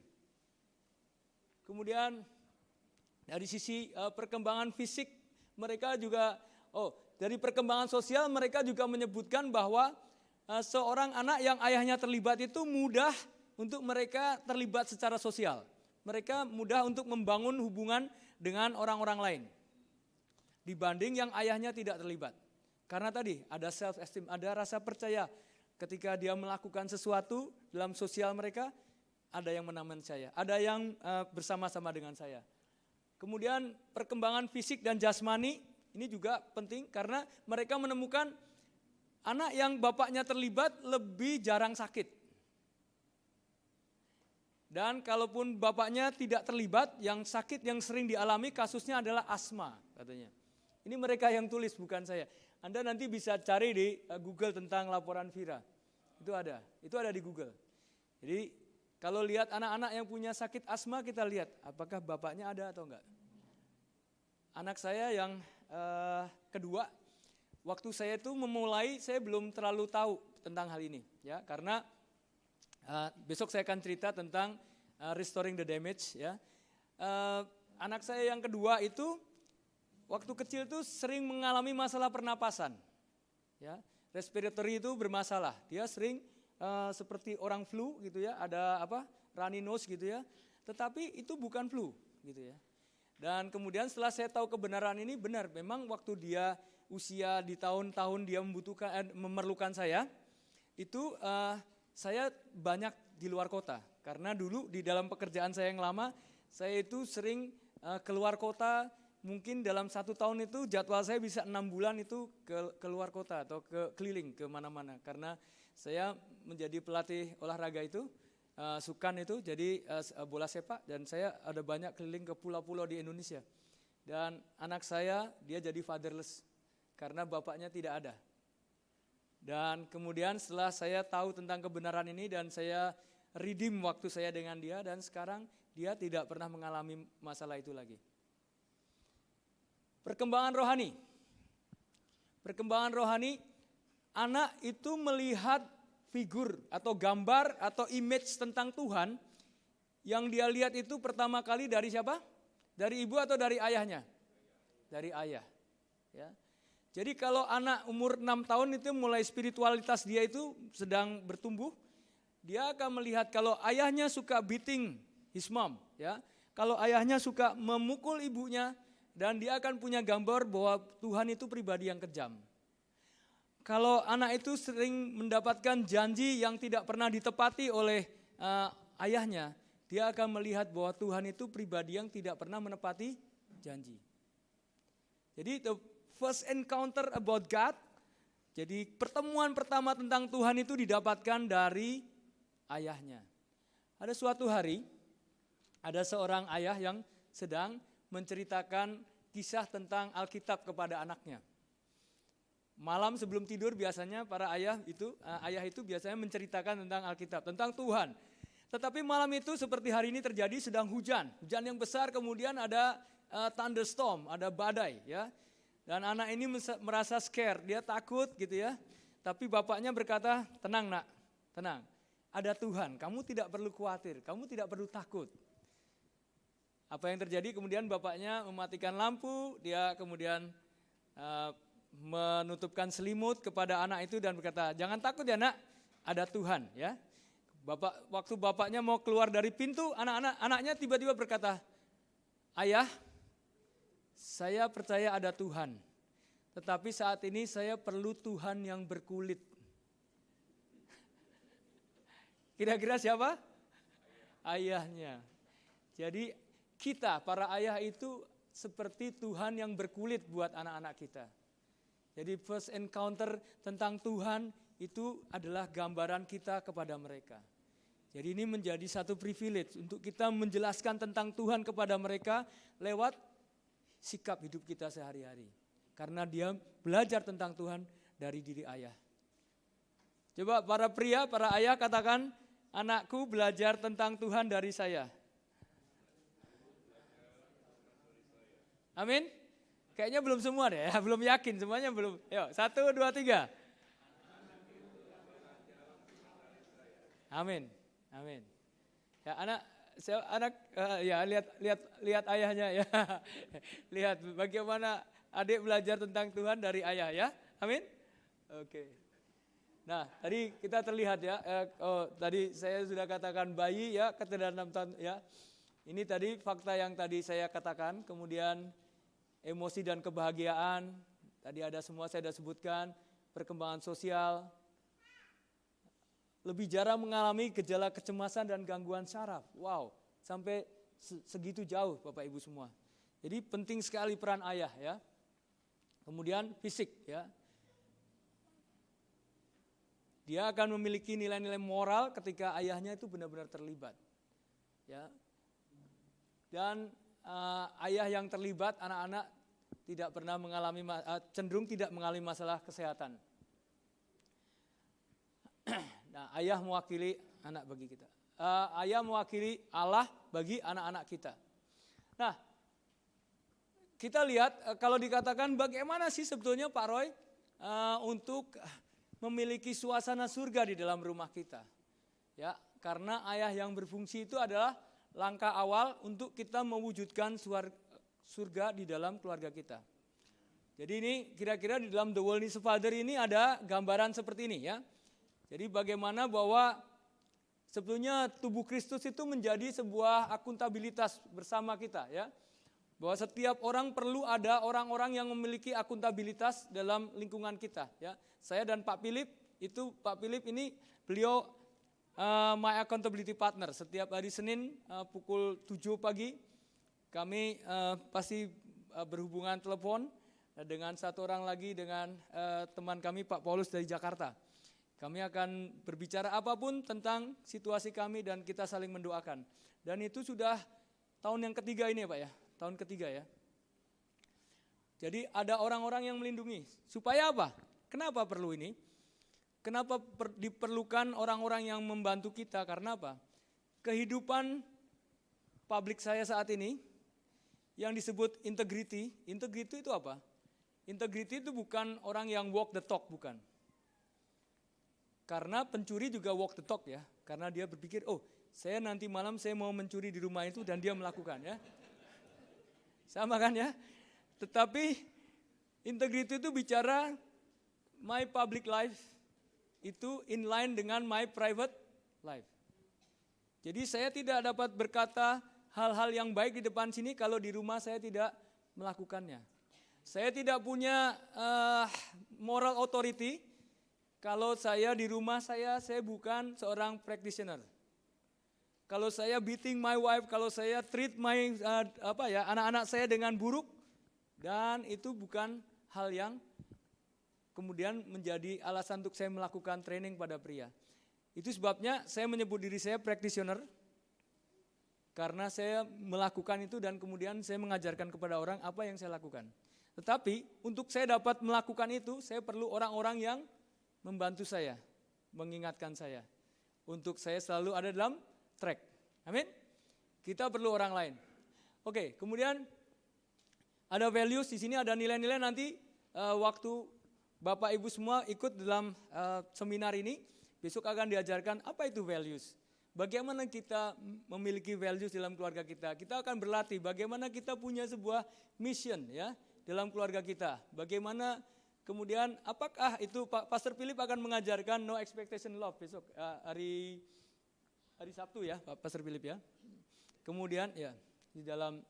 Kemudian dari sisi perkembangan fisik, mereka juga, dari perkembangan sosial mereka juga menyebutkan bahwa seorang anak yang ayahnya terlibat itu mudah untuk mereka terlibat secara sosial. Mereka mudah untuk membangun hubungan dengan orang-orang lain. Dibanding yang ayahnya tidak terlibat. Karena tadi ada self-esteem, ada rasa percaya ketika dia melakukan sesuatu dalam sosial mereka, ada yang menemani saya, ada yang bersama-sama dengan saya. Kemudian perkembangan fisik dan jasmani ini juga penting karena mereka menemukan anak yang bapaknya terlibat lebih jarang sakit. Dan kalaupun bapaknya tidak terlibat, yang sakit yang sering dialami kasusnya adalah asma katanya. Ini mereka yang tulis, bukan saya. Anda nanti bisa cari di Google tentang laporan Vira. Itu ada di Google. Jadi kalau lihat anak-anak yang punya sakit asma, kita lihat apakah bapaknya ada atau enggak. Anak saya yang kedua, waktu saya itu memulai, saya belum terlalu tahu tentang hal ini, ya, karena besok saya akan cerita tentang restoring the damage, ya. Anak saya yang kedua itu waktu kecil itu sering mengalami masalah pernapasan, ya, respiratory itu bermasalah, dia sering seperti orang flu gitu ya, ada runny nose gitu ya, tetapi itu bukan flu gitu ya. Dan kemudian setelah saya tahu kebenaran ini benar, memang waktu dia usia di tahun-tahun dia memerlukan saya, itu saya banyak di luar kota. Karena dulu di dalam pekerjaan saya yang lama, saya itu sering keluar kota, mungkin dalam 1 tahun itu jadwal saya bisa 6 bulan itu ke luar kota atau keliling ke mana-mana. Karena saya menjadi pelatih olahraga itu, sukan itu, jadi bola sepak, dan saya ada banyak keliling ke pulau-pulau di Indonesia. Dan anak saya dia jadi fatherless karena bapaknya tidak ada. Dan kemudian setelah saya tahu tentang kebenaran ini dan saya redeem waktu saya dengan dia, dan sekarang dia tidak pernah mengalami masalah itu lagi. Perkembangan rohani. Perkembangan rohani, anak itu melihat figur atau gambar atau image tentang Tuhan yang dia lihat itu pertama kali dari siapa? Dari ibu atau dari ayahnya? Dari ayah. Ya. Jadi kalau anak umur 6 tahun itu mulai spiritualitas dia itu sedang bertumbuh, dia akan melihat kalau ayahnya suka beating his mom, ya. Kalau ayahnya suka memukul ibunya, dan dia akan punya gambar bahwa Tuhan itu pribadi yang kejam. Kalau anak itu sering mendapatkan janji yang tidak pernah ditepati oleh ayahnya, dia akan melihat bahwa Tuhan itu pribadi yang tidak pernah menepati janji. Jadi the first encounter about God, jadi pertemuan pertama tentang Tuhan itu didapatkan dari ayahnya. Ada suatu hari, ada seorang ayah yang sedang menceritakan kisah tentang Alkitab kepada anaknya. Malam sebelum tidur biasanya para ayah itu biasanya menceritakan tentang Alkitab, tentang Tuhan. Tetapi malam itu seperti hari ini terjadi, sedang hujan yang besar, kemudian ada thunderstorm, ada badai, ya. Dan anak ini merasa scare, dia takut gitu ya. Tapi bapaknya berkata, tenang nak, tenang. Ada Tuhan, kamu tidak perlu khawatir, kamu tidak perlu takut. Apa yang terjadi? Kemudian bapaknya mematikan lampu, dia kemudian menutupkan selimut kepada anak itu dan berkata, jangan takut ya nak, ada Tuhan, ya. Waktu bapaknya mau keluar dari pintu, anaknya tiba-tiba berkata, ayah, saya percaya ada Tuhan, tetapi saat ini saya perlu Tuhan yang berkulit. Kira-kira siapa? Ayahnya. Jadi kita, para ayah itu seperti Tuhan yang berkulit buat anak-anak kita. Jadi first encounter tentang Tuhan itu adalah gambaran kita kepada mereka. Jadi ini menjadi satu privilege untuk kita menjelaskan tentang Tuhan kepada mereka lewat sikap hidup kita sehari-hari. Karena dia belajar tentang Tuhan dari diri ayah. Coba para pria, para ayah katakan, anakku belajar tentang Tuhan dari saya. Amin. Kayaknya belum semua deh, ya. Belum yakin, semuanya belum. Yuk, 1, 2, 3. Amin, amin. Ya ya lihat ayahnya ya. Lihat bagaimana adik belajar tentang Tuhan dari ayah ya. Amin. Oke. Nah, tadi kita terlihat ya. Tadi saya sudah katakan bayi ya, keterangan 6 tahun ya. Ini tadi fakta yang tadi saya katakan, kemudian emosi dan kebahagiaan, tadi ada semua saya sudah sebutkan, perkembangan sosial, lebih jarang mengalami gejala kecemasan dan gangguan saraf. Wow, sampai segitu jauh Bapak Ibu semua. Jadi penting sekali peran ayah ya. Kemudian fisik ya. Dia akan memiliki nilai-nilai moral ketika ayahnya itu benar-benar terlibat. Ya. Dan ayah yang terlibat, anak-anak tidak pernah mengalami cenderung tidak mengalami masalah kesehatan. Nah, ayah mewakili anak bagi kita. Ayah mewakili Allah bagi anak-anak kita. Nah, kita lihat kalau dikatakan bagaimana sih sebetulnya Pak Roy untuk memiliki suasana surga di dalam rumah kita. Ya, karena ayah yang berfungsi itu adalah langkah awal untuk kita mewujudkan surga di dalam keluarga kita. Jadi ini kira-kira di dalam The World Needs a Father ini ada gambaran seperti ini ya. Jadi bagaimana bahwa sebetulnya tubuh Kristus itu menjadi sebuah akuntabilitas bersama kita ya. Bahwa setiap orang perlu ada orang-orang yang memiliki akuntabilitas dalam lingkungan kita ya. Saya dan Pak Philip ini beliau my accountability partner. Setiap hari Senin pukul 7 pagi kami pasti berhubungan telepon dengan satu orang lagi dengan teman kami Pak Paulus dari Jakarta. Kami akan berbicara apapun tentang situasi kami dan kita saling mendoakan. Dan itu sudah tahun yang ketiga ini ya Pak ya, tahun ketiga ya. Jadi ada orang-orang yang melindungi. Supaya apa? Kenapa perlu ini? Kenapa diperlukan orang-orang yang membantu kita? Karena apa? Kehidupan publik saya saat ini yang disebut integrity. Integrity itu apa? Integrity itu bukan orang yang walk the talk, bukan. Karena pencuri juga walk the talk ya. Karena dia berpikir, oh saya nanti malam saya mau mencuri di rumah itu dan dia melakukan ya. Sama kan ya? Tetapi integrity itu bicara my public life itu in line dengan my private life. Jadi saya tidak dapat berkata hal-hal yang baik di depan sini kalau di rumah saya tidak melakukannya. Saya tidak punya moral authority kalau saya di rumah saya bukan seorang practitioner. Kalau saya beating my wife, kalau saya treat my anak-anak saya dengan buruk, dan itu bukan hal yang kemudian menjadi alasan untuk saya melakukan training pada pria. Itu sebabnya saya menyebut diri saya practitioner, karena saya melakukan itu dan kemudian saya mengajarkan kepada orang apa yang saya lakukan. Tetapi untuk saya dapat melakukan itu, saya perlu orang-orang yang membantu saya, mengingatkan saya. Untuk saya selalu ada dalam track. Amin. Kita perlu orang lain. Oke, kemudian ada values di sini, ada nilai-nilai nanti waktu Bapak Ibu semua ikut dalam seminar ini, besok akan diajarkan apa itu values. Bagaimana kita memiliki values dalam keluarga kita. Kita akan berlatih bagaimana kita punya sebuah mission ya dalam keluarga kita. Bagaimana kemudian apakah itu Pastor Philip akan mengajarkan no expectation love besok hari Sabtu ya Pak Pastor Philip ya. Kemudian ya di dalam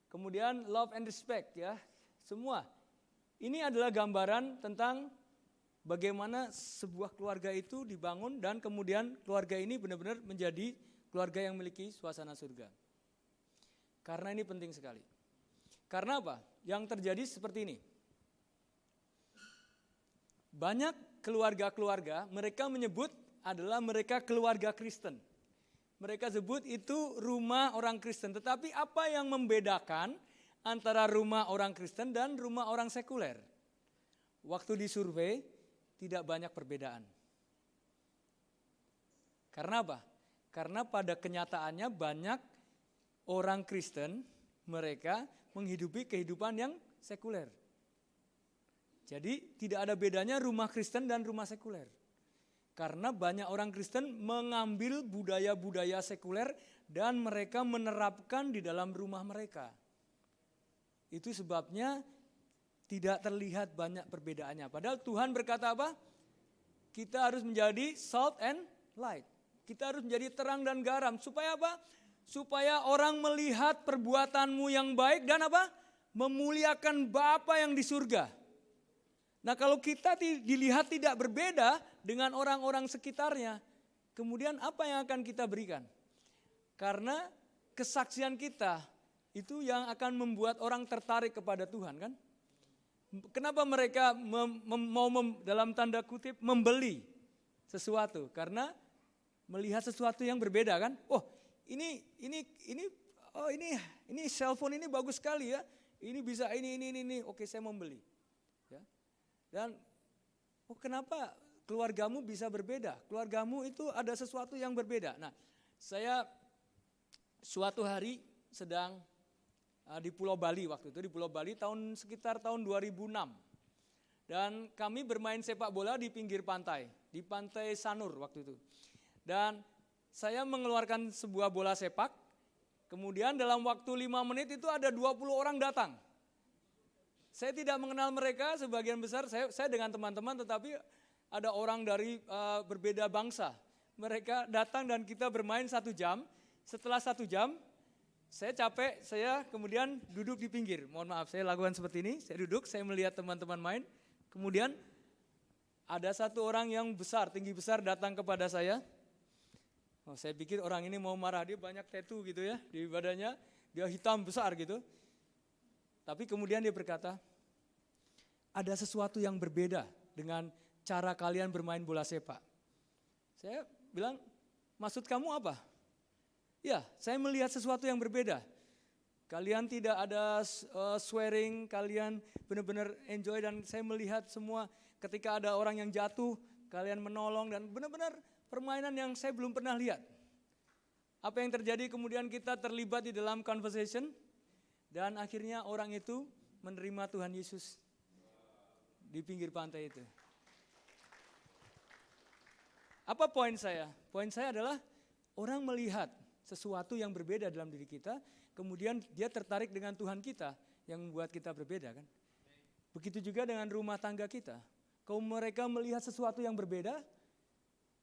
kemudian love and respect ya. Semua ini adalah gambaran tentang bagaimana sebuah keluarga itu dibangun dan kemudian keluarga ini benar-benar menjadi keluarga yang memiliki suasana surga. Karena ini penting sekali. Karena apa? Yang terjadi seperti ini. Banyak keluarga-keluarga mereka menyebut adalah mereka keluarga Kristen. Mereka sebut itu rumah orang Kristen. Tetapi apa yang membedakan antara rumah orang Kristen dan rumah orang sekuler? Waktu disurvei tidak banyak perbedaan. Karena apa? Karena pada kenyataannya banyak orang Kristen mereka menghidupi kehidupan yang sekuler. Jadi tidak ada bedanya rumah Kristen dan rumah sekuler. Karena banyak orang Kristen mengambil budaya-budaya sekuler dan mereka menerapkan di dalam rumah mereka. Itu sebabnya tidak terlihat banyak perbedaannya. Padahal Tuhan berkata apa? Kita harus menjadi salt and light. Kita harus menjadi terang dan garam. Supaya apa? Supaya orang melihat perbuatanmu yang baik dan apa? Memuliakan Bapa yang di surga. Nah kalau kita dilihat tidak berbeda dengan orang-orang sekitarnya, kemudian apa yang akan kita berikan? Karena kesaksian kita itu yang akan membuat orang tertarik kepada Tuhan kan? Kenapa mereka dalam tanda kutip membeli sesuatu? Karena melihat sesuatu yang berbeda kan? Oh ini cellphone ini bagus sekali ya. Ini bisa ini. Oke saya membeli. Ya. Dan kenapa keluargamu bisa berbeda? Keluargamu itu ada sesuatu yang berbeda. Nah, saya suatu hari sedang di Pulau Bali waktu itu, di Pulau Bali sekitar tahun 2006. Dan kami bermain sepak bola di pinggir pantai, di Pantai Sanur waktu itu. Dan saya mengeluarkan sebuah bola sepak, kemudian dalam waktu 5 menit itu ada 20 orang datang. Saya tidak mengenal mereka, sebagian besar saya dengan teman-teman, tetapi ada orang dari berbeda bangsa. Mereka datang dan kita bermain 1 jam. Setelah 1 jam, saya capek, saya kemudian duduk di pinggir. Mohon maaf, saya lakukan seperti ini, saya duduk, saya melihat teman-teman main. Kemudian ada satu orang yang besar, tinggi besar datang kepada saya. Oh, saya pikir orang ini mau marah, dia banyak tattoo gitu ya di badannya, dia hitam besar gitu. Tapi kemudian dia berkata, ada sesuatu yang berbeda dengan cara kalian bermain bola sepak. Saya bilang, maksud kamu apa? Ya, saya melihat sesuatu yang berbeda. Kalian tidak ada swearing, kalian benar-benar enjoy, dan saya melihat semua ketika ada orang yang jatuh, kalian menolong, dan benar-benar permainan yang saya belum pernah lihat. Apa yang terjadi kemudian kita terlibat di dalam conversation, dan akhirnya orang itu menerima Tuhan Yesus di pinggir pantai itu. Apa poin saya? Poin saya adalah orang melihat sesuatu yang berbeda dalam diri kita, kemudian dia tertarik dengan Tuhan kita yang membuat kita berbeda, kan? Begitu juga dengan rumah tangga kita. Kalau mereka melihat sesuatu yang berbeda,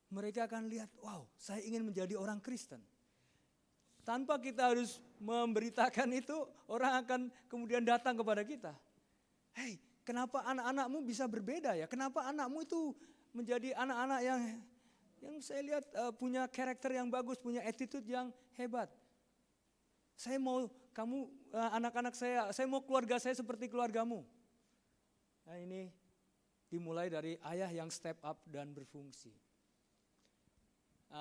mereka akan lihat, wow, saya ingin menjadi orang Kristen. Tanpa kita harus memberitakan itu, orang akan kemudian datang kepada kita. Hei, kenapa anak-anakmu bisa berbeda ya? Kenapa anakmu itu menjadi anak-anak yang saya lihat punya karakter yang bagus, punya attitude yang hebat. Saya mau kamu, anak-anak saya mau keluarga saya seperti keluargamu. Nah, ini dimulai dari ayah yang step up dan berfungsi.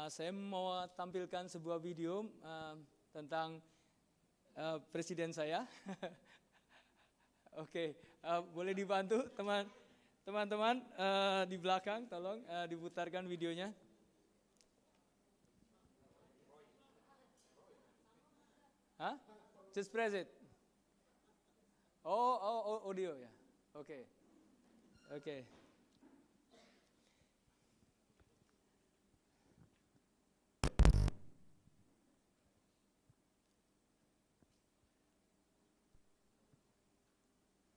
Saya mau tampilkan sebuah video tentang presiden saya. Oke, boleh dibantu teman-teman di belakang, tolong diputarkan videonya. Hah? Just press it. Oh, audio ya. Oke.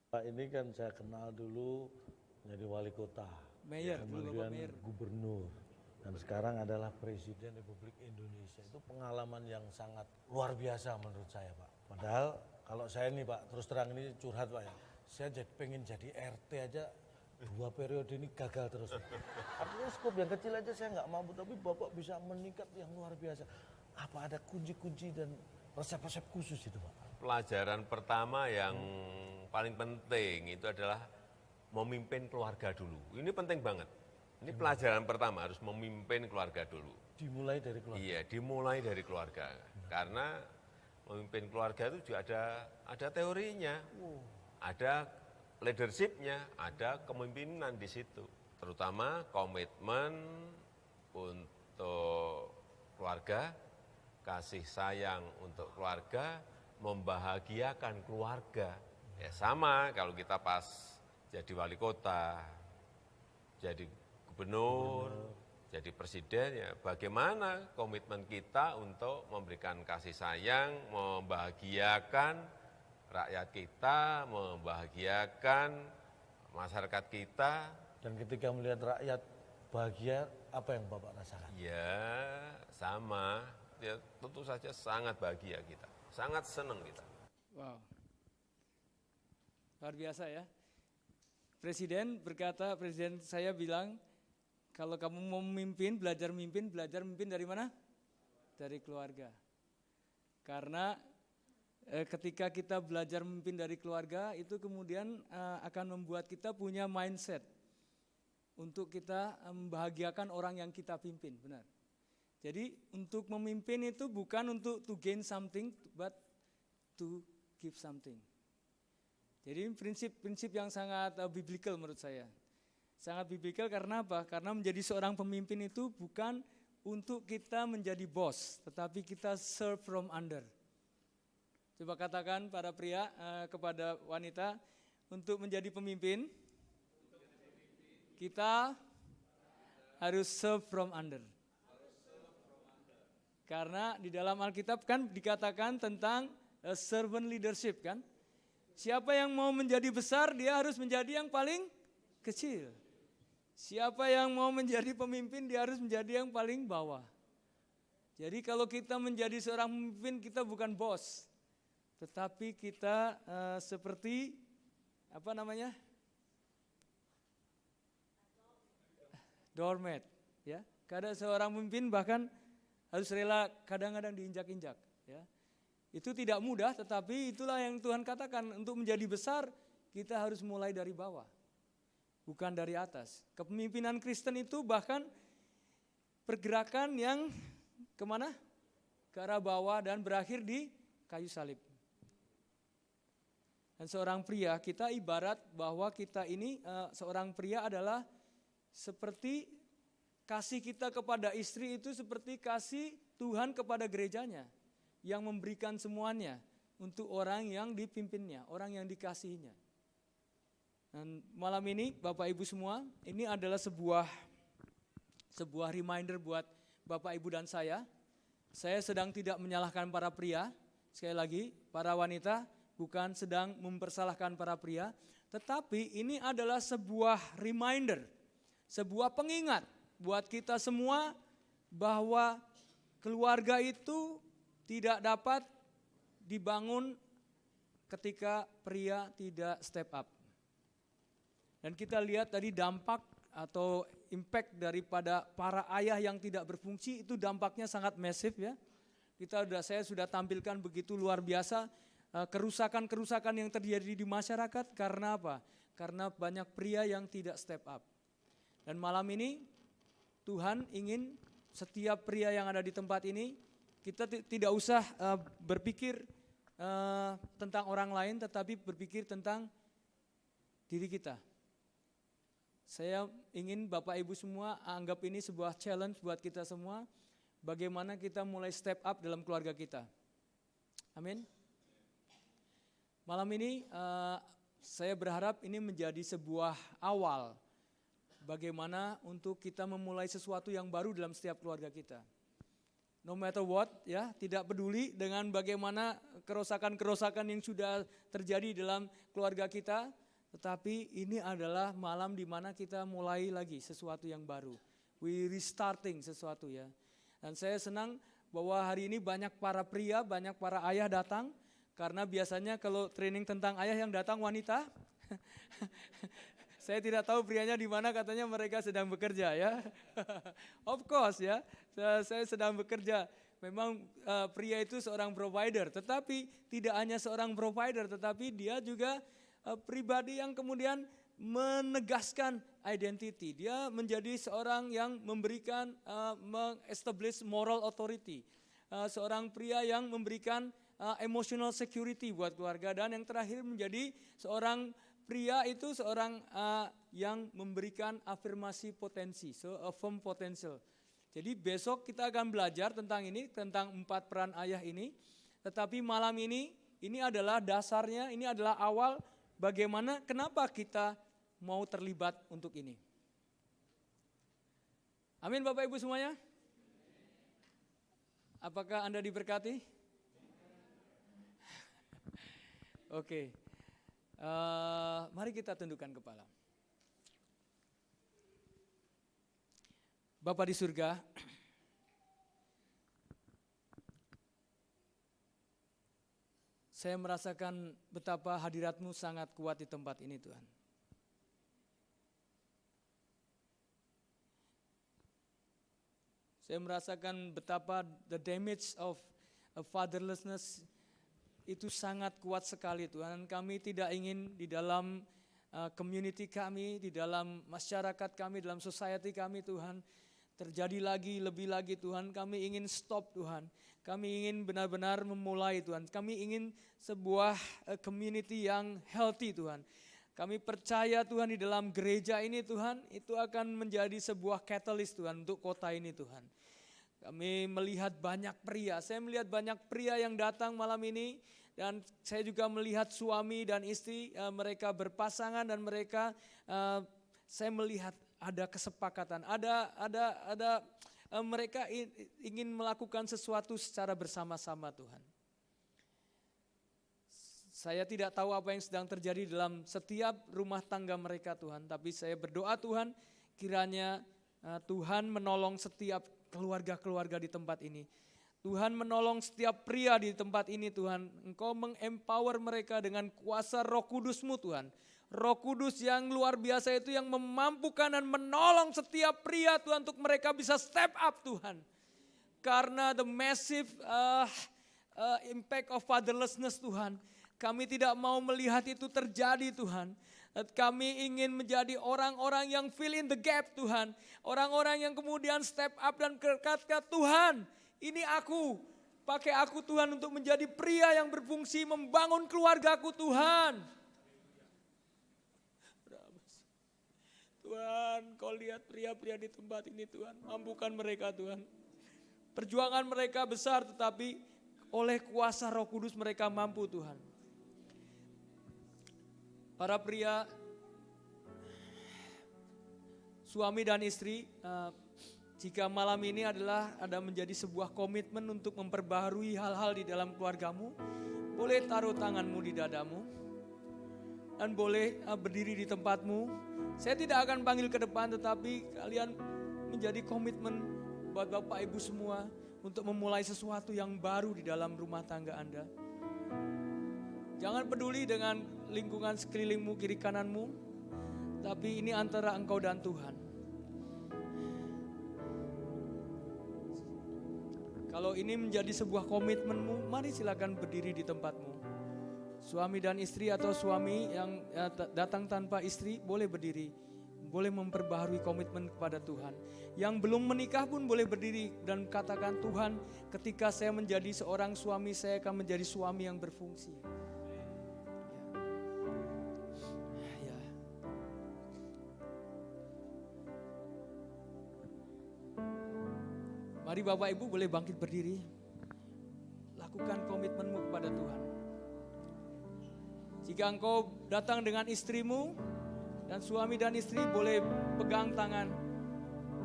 Pak ini kan saya kenal dulu menjadi wali kota, Mayor, kemudian Mayor. gubernur, dan sekarang adalah Presiden Republik Indonesia. Itu pengalaman yang sangat luar biasa menurut saya, Pak. Padahal kalau saya nih Pak, terus terang ini curhat Pak ya, saya pengen jadi RT aja 2 periode ini gagal terus. Artinya skop yang kecil aja saya nggak mampu, tapi Bapak bisa meningkat yang luar biasa. Apa ada kunci-kunci dan resep-resep khusus itu Pak? Pelajaran pertama yang paling penting itu adalah memimpin keluarga dulu. Ini penting banget. Ini pelajaran pertama, harus memimpin keluarga dulu. Dimulai dari keluarga? Iya, dimulai dari keluarga. Karena memimpin keluarga itu juga ada teorinya, ada leadership-nya, ada kepemimpinan di situ. Terutama komitmen untuk keluarga, kasih sayang untuk keluarga, membahagiakan keluarga. Ya sama kalau kita pas jadi wali kota, jadi gubernur, jadi presiden, ya bagaimana komitmen kita untuk memberikan kasih sayang, membahagiakan rakyat kita, membahagiakan masyarakat kita. Dan ketika melihat rakyat bahagia, apa yang Bapak rasakan? Ya sama, ya tentu saja sangat bahagia kita, sangat senang kita. Wow. Luar biasa ya. Presiden saya bilang, kalau kamu mau memimpin, belajar memimpin dari mana? Dari keluarga. Karena ketika kita belajar memimpin dari keluarga, itu kemudian akan membuat kita punya mindset untuk kita membahagiakan orang yang kita pimpin, benar. Jadi untuk memimpin itu bukan untuk to gain something, but to give something. Jadi prinsip-prinsip yang sangat biblical menurut saya. Sangat biblical karena apa? Karena menjadi seorang pemimpin itu bukan untuk kita menjadi bos, tetapi kita serve from under. Coba katakan para pria kepada wanita, untuk menjadi pemimpin, kita harus serve from under. Karena di dalam Alkitab kan dikatakan tentang servant leadership kan. Siapa yang mau menjadi besar, dia harus menjadi yang paling kecil. Siapa yang mau menjadi pemimpin, dia harus menjadi yang paling bawah. Jadi kalau kita menjadi seorang pemimpin, kita bukan bos. Tetapi kita seperti, doormat. Ya. Kadang seorang pemimpin bahkan harus rela kadang-kadang diinjak-injak. Ya. Itu tidak mudah, tetapi itulah yang Tuhan katakan, untuk menjadi besar kita harus mulai dari bawah. bukan dari atas. Kepemimpinan Kristen itu bahkan pergerakan yang kemana? Ke arah bawah dan berakhir di kayu salib. Dan seorang pria, kita ibarat bahwa kita ini, seorang pria adalah seperti kasih kita kepada istri itu seperti kasih Tuhan kepada gerejanya. Yang memberikan semuanya untuk orang yang dipimpinnya, orang yang dikasihinya. Dan malam ini Bapak Ibu semua, ini adalah sebuah reminder buat Bapak Ibu dan saya. Saya sedang tidak menyalahkan para pria, sekali lagi para wanita bukan sedang mempersalahkan para pria, tetapi ini adalah sebuah reminder, sebuah pengingat buat kita semua bahwa keluarga itu tidak dapat dibangun ketika pria tidak step up. Dan kita lihat tadi dampak atau impact daripada para ayah yang tidak berfungsi itu dampaknya sangat masif ya. Saya sudah tampilkan begitu luar biasa kerusakan-kerusakan yang terjadi di masyarakat karena apa? Karena banyak pria yang tidak step up. Dan malam ini Tuhan ingin setiap pria yang ada di tempat ini, kita tidak usah berpikir tentang orang lain, tetapi berpikir tentang diri kita. Saya ingin Bapak Ibu semua anggap ini sebuah challenge buat kita semua, bagaimana kita mulai step up dalam keluarga kita. Amin. Malam ini saya berharap ini menjadi sebuah awal bagaimana untuk kita memulai sesuatu yang baru dalam setiap keluarga kita. No matter what, ya, tidak peduli dengan bagaimana kerusakan-kerusakan yang sudah terjadi dalam keluarga kita, tetapi ini adalah malam di mana kita mulai lagi sesuatu yang baru. We restarting sesuatu ya. Dan saya senang bahwa hari ini banyak para pria, banyak para ayah datang, karena biasanya kalau training tentang ayah yang datang wanita, saya tidak tahu prianya di mana, katanya mereka sedang bekerja ya. Of course ya, saya sedang bekerja. Memang pria itu seorang provider, tetapi tidak hanya seorang provider, tetapi dia juga pribadi yang kemudian menegaskan identity. Dia menjadi seorang yang memberikan, meng-establish moral authority. Seorang pria yang memberikan emotional security buat keluarga. Dan yang terakhir menjadi seorang pria itu seorang yang memberikan afirmasi potensi, so affirm potential. Jadi besok kita akan belajar tentang ini, tentang 4 peran ayah ini. Tetapi malam ini adalah dasarnya, ini adalah awal bagaimana, kenapa kita mau terlibat untuk ini. Amin Bapak Ibu semuanya. Apakah Anda diberkati? Oke. Mari kita tundukkan kepala. Bapa di surga, saya merasakan betapa hadirat-Mu sangat kuat di tempat ini Tuhan. Saya merasakan betapa the damage of fatherlessness itu sangat kuat sekali Tuhan. Kami tidak ingin di dalam community kami, di dalam masyarakat kami, dalam society kami Tuhan, terjadi lagi, lebih lagi Tuhan. Kami ingin stop Tuhan. Kami ingin benar-benar memulai Tuhan. Kami ingin sebuah community yang healthy Tuhan. Kami percaya Tuhan di dalam gereja ini Tuhan, itu akan menjadi sebuah catalyst Tuhan untuk kota ini Tuhan. Kami melihat banyak pria, saya melihat banyak pria yang datang malam ini. Dan saya juga melihat suami dan istri mereka berpasangan dan mereka, saya melihat ada kesepakatan, ada mereka ingin melakukan sesuatu secara bersama-sama Tuhan. Saya tidak tahu apa yang sedang terjadi dalam setiap rumah tangga mereka Tuhan, tapi saya berdoa Tuhan, kiranya Tuhan menolong setiap keluarga-keluarga di tempat ini. Tuhan menolong setiap pria di tempat ini Tuhan. Engkau mengempower mereka dengan kuasa Roh Kudus-Mu Tuhan. Roh Kudus yang luar biasa itu yang memampukan dan menolong setiap pria Tuhan untuk mereka bisa step up Tuhan. Karena the massive impact of fatherlessness Tuhan. Kami tidak mau melihat itu terjadi Tuhan. Kami ingin menjadi orang-orang yang fill in the gap Tuhan. Orang-orang yang kemudian step up dan berkata, Tuhan ini aku. Pakai aku Tuhan untuk menjadi pria yang berfungsi membangun keluargaku Tuhan. Tuhan, Kau lihat pria-pria di tempat ini Tuhan. Mampukan mereka Tuhan. Perjuangan mereka besar tetapi oleh kuasa Roh Kudus mereka mampu Tuhan. Para pria, suami dan istri, jika malam ini adalah ada menjadi sebuah komitmen untuk memperbaharui hal-hal di dalam keluargamu, boleh taruh tanganmu di dadamu dan boleh berdiri di tempatmu. Saya tidak akan panggil ke depan tetapi kalian menjadi komitmen buat Bapak Ibu semua untuk memulai sesuatu yang baru di dalam rumah tangga Anda. Jangan peduli dengan lingkungan sekelilingmu, kiri kananmu, tapi ini antara engkau dan Tuhan. Kalau ini menjadi sebuah komitmenmu, mari silakan berdiri di tempatmu. Suami dan istri atau suami yang datang tanpa istri boleh berdiri, boleh memperbaharui komitmen kepada Tuhan. Yang belum menikah pun boleh berdiri dan katakan, Tuhan, ketika saya menjadi seorang suami, saya akan menjadi suami yang berfungsi. Mari Bapak Ibu boleh bangkit berdiri. Lakukan komitmenmu kepada Tuhan. Jika engkau datang dengan istrimu dan suami dan istri boleh pegang tangan,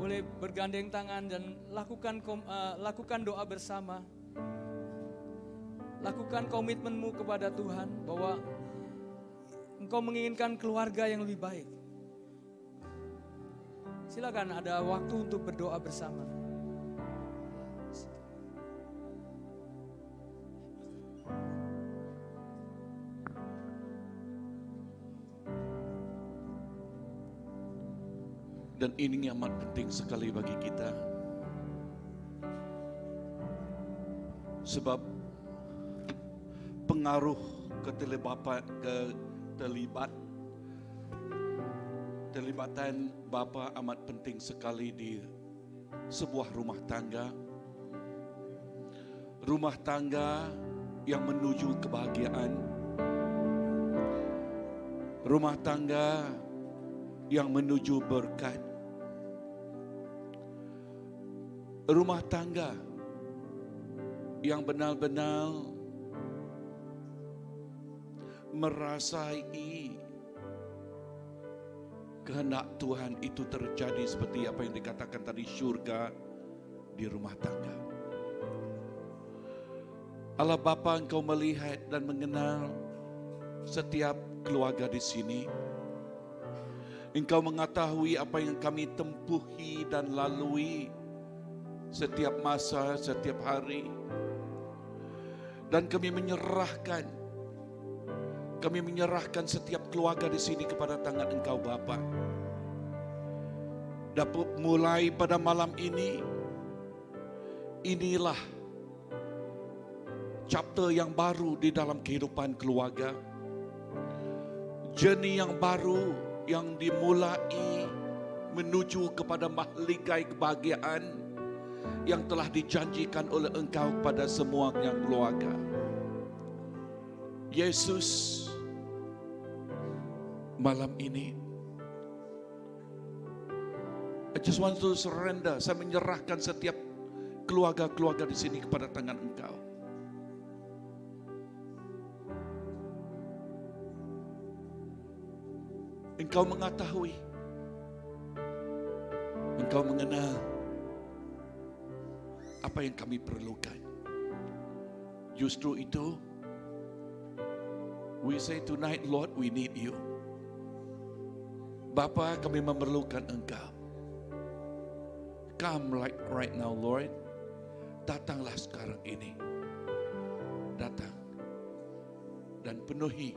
boleh bergandeng tangan dan lakukan doa bersama. Lakukan komitmenmu kepada Tuhan bahwa engkau menginginkan keluarga yang lebih baik. Silakan ada waktu untuk berdoa bersama. Dan ini amat penting sekali bagi kita. Sebab pengaruh keterlibatan bapa amat penting sekali di sebuah rumah tangga. Rumah tangga yang menuju kebahagiaan. Rumah tangga yang menuju berkat. Rumah tangga yang benar-benar merasai kehendak Tuhan itu terjadi seperti apa yang dikatakan tadi, syurga di rumah tangga. Allah Bapa, Engkau melihat dan mengenal setiap keluarga di sini. Engkau mengetahui apa yang kami tempuhi dan lalui setiap masa, setiap hari. Dan kami menyerahkan setiap keluarga di sini kepada tangan Engkau Bapa. Dapat mulai pada malam ini, inilah chapter yang baru di dalam kehidupan keluarga. Journey yang baru yang dimulai menuju kepada mahligai kebahagiaan yang telah dijanjikan oleh Engkau kepada semua yang keluarga. Yesus, malam ini I just want to surrender. Saya menyerahkan setiap keluarga-keluarga di sini kepada tangan Engkau. Engkau mengetahui, Engkau mengenal apa yang kami perlukan. Justru itu, we say tonight, Lord, we need you. Bapa, kami memerlukan Engkau. Come right now, Lord. Datanglah sekarang ini. Datang dan penuhi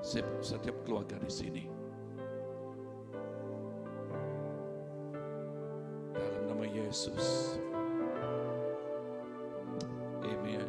setiap keluarga di sini. Dalam nama Yesus. Amen.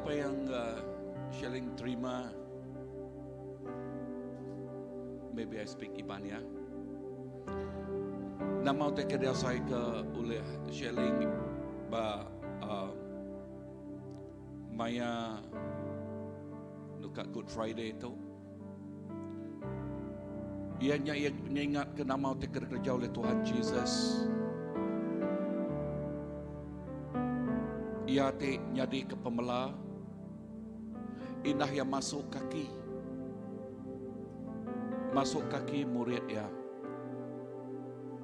Siapa yang sharing terima? Maybe I speak Iban ya. Nama utek dia saya ke oleh sharing ba Maya nukat Good Friday itu. Ianya ingat ke nama utek kerja oleh Tuhan Jesus. Ia te nyadi ke pemela, indah yang masuk kaki murid ya.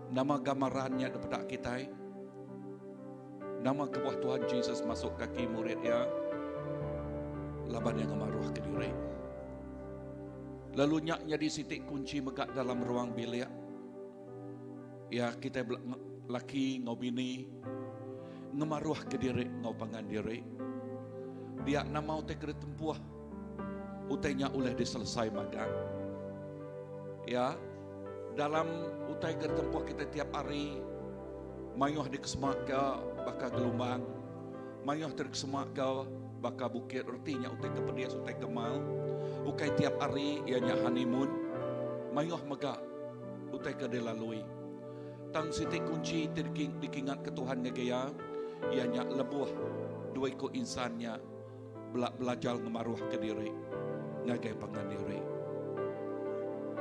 Nama gambarannya daripada kita, nama kebuah Tuhan Yesus masuk kaki murid ya, laban yang ngemaruah ke diri. Lalu nyaknya di sitik kunci megak dalam ruang bilik. Ya kita laki ngau bini, ngemaruah ke diri ngau pangan diri. Dia nama utai kena tempuah, utainya oleh diselesai magang. Ya, dalam utai kertempuh kita tiap hari, mayuh di kesemak ke bakal gelombang, mayuh terkesemak ke bakal bukit, artinya utai kepedias, utai kemal, ukai tiap hari ianya honeymoon, mayuh megak, utai ke dilalui. Tang sitik kunci dikingat ke Tuhan ngegaya, ianya lebuh, dua ikut insannya, belajar ngemaruah ke diri, ngagai pangan diri.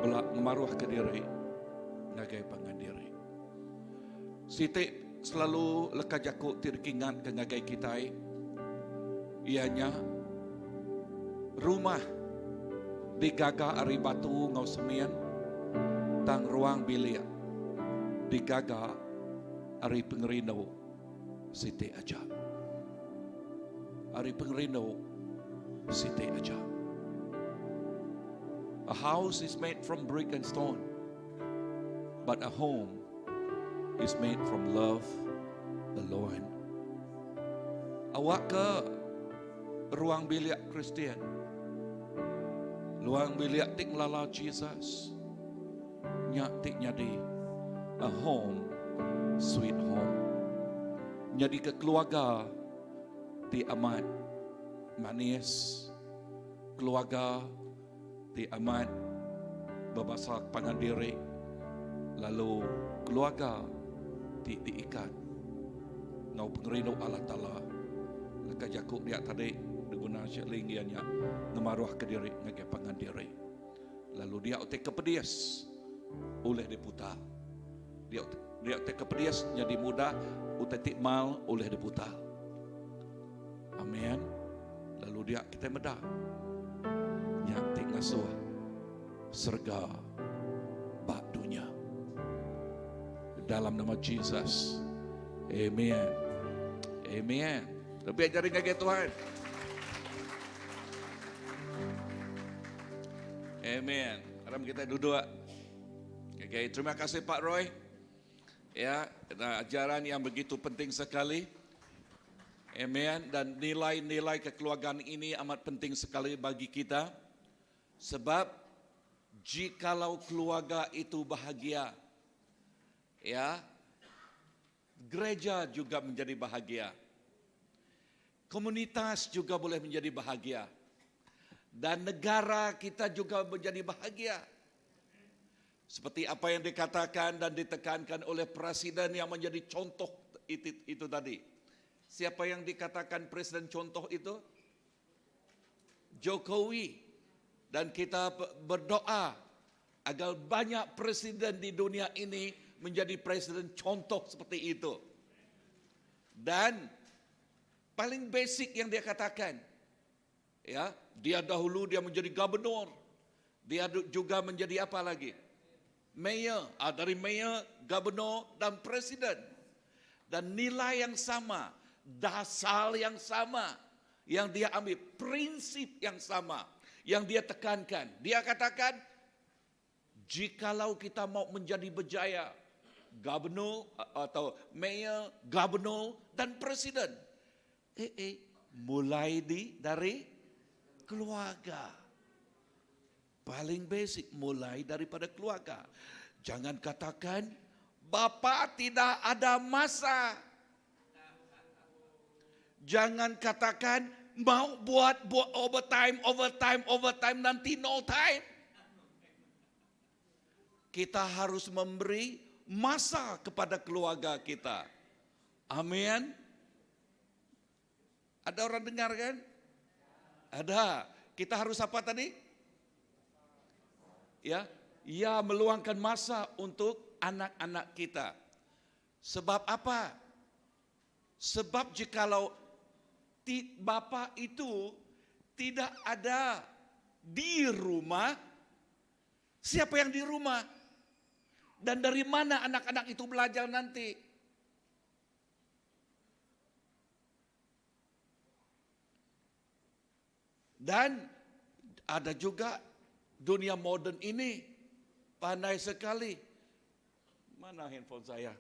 Ngemaruah ke diri, ngagai pangan diri. Sitik selalu leka jakuk tirkingan ke ngagai kita. Ianya rumah digaga ari batu ngau semian, tang ruang bilik digaga ari pengerino sitik aja. Ari pengerino sitik aja. A house is made from brick and stone, but a home is made from love alone. Awak ke ruang bilik Kristian, ruang bilik tik melala Jesus, nyak tik nyadi a home, sweet home. Nyadi ke keluarga ti amat manis, keluarga ti amat berbasak pangan diri, lalu keluarga ti diikat ngau pengerino Allah Ta'ala leka jakuk dia tadi diguna syakling ianya ngemaruah ke diri ngagai pangan diri, lalu dia utek kepedias oleh diputar, dia utek kepedias jadi muda utek tikmal oleh diputar. Amin. Lalu dia kita medah nyak ngasuh serga bak dunia dalam nama Jesus. Amen. Amen. Lebih ajarin kaki Tuhan. Amen. Sekarang kita duduk. Okay. Terima kasih Pak Roy. Ya, ajaran yang begitu penting sekali. Amen. Dan nilai-nilai kekeluargaan ini amat penting sekali bagi kita. Sebab jikalau keluarga itu bahagia, ya, gereja juga menjadi bahagia. Komunitas juga boleh menjadi bahagia. Dan negara kita juga menjadi bahagia. Seperti apa yang dikatakan dan ditekankan oleh presiden yang menjadi contoh itu tadi. Siapa yang dikatakan presiden contoh itu? Jokowi. Dan kita berdoa agar banyak presiden di dunia ini menjadi presiden contoh seperti itu. Dan paling basic yang dia katakan, ya, dia dahulu dia menjadi gubernur, dia juga menjadi apa lagi? Mayor, dari mayor, gubernur dan presiden. Dan nilai yang sama, dasar yang sama, yang dia ambil, prinsip yang sama, yang dia tekankan. Dia katakan, jikalau kita mau menjadi berjaya, gubernur atau mayor, gubernur dan presiden, mulai dari keluarga. Paling basic, mulai daripada keluarga. Jangan katakan, Bapa tidak ada masa. Jangan katakan, mau buat overtime nanti no time. Kita harus memberi masa kepada keluarga kita. Amin. Ada orang dengar kan? Ada. Kita harus apa tadi? Ya, meluangkan masa untuk anak-anak kita. Sebab apa? Sebab jikalau Bapak itu tidak ada di rumah, siapa yang di rumah? Dan dari mana anak-anak itu belajar nanti? Dan ada juga dunia modern ini pandai sekali. Mana handphone saya?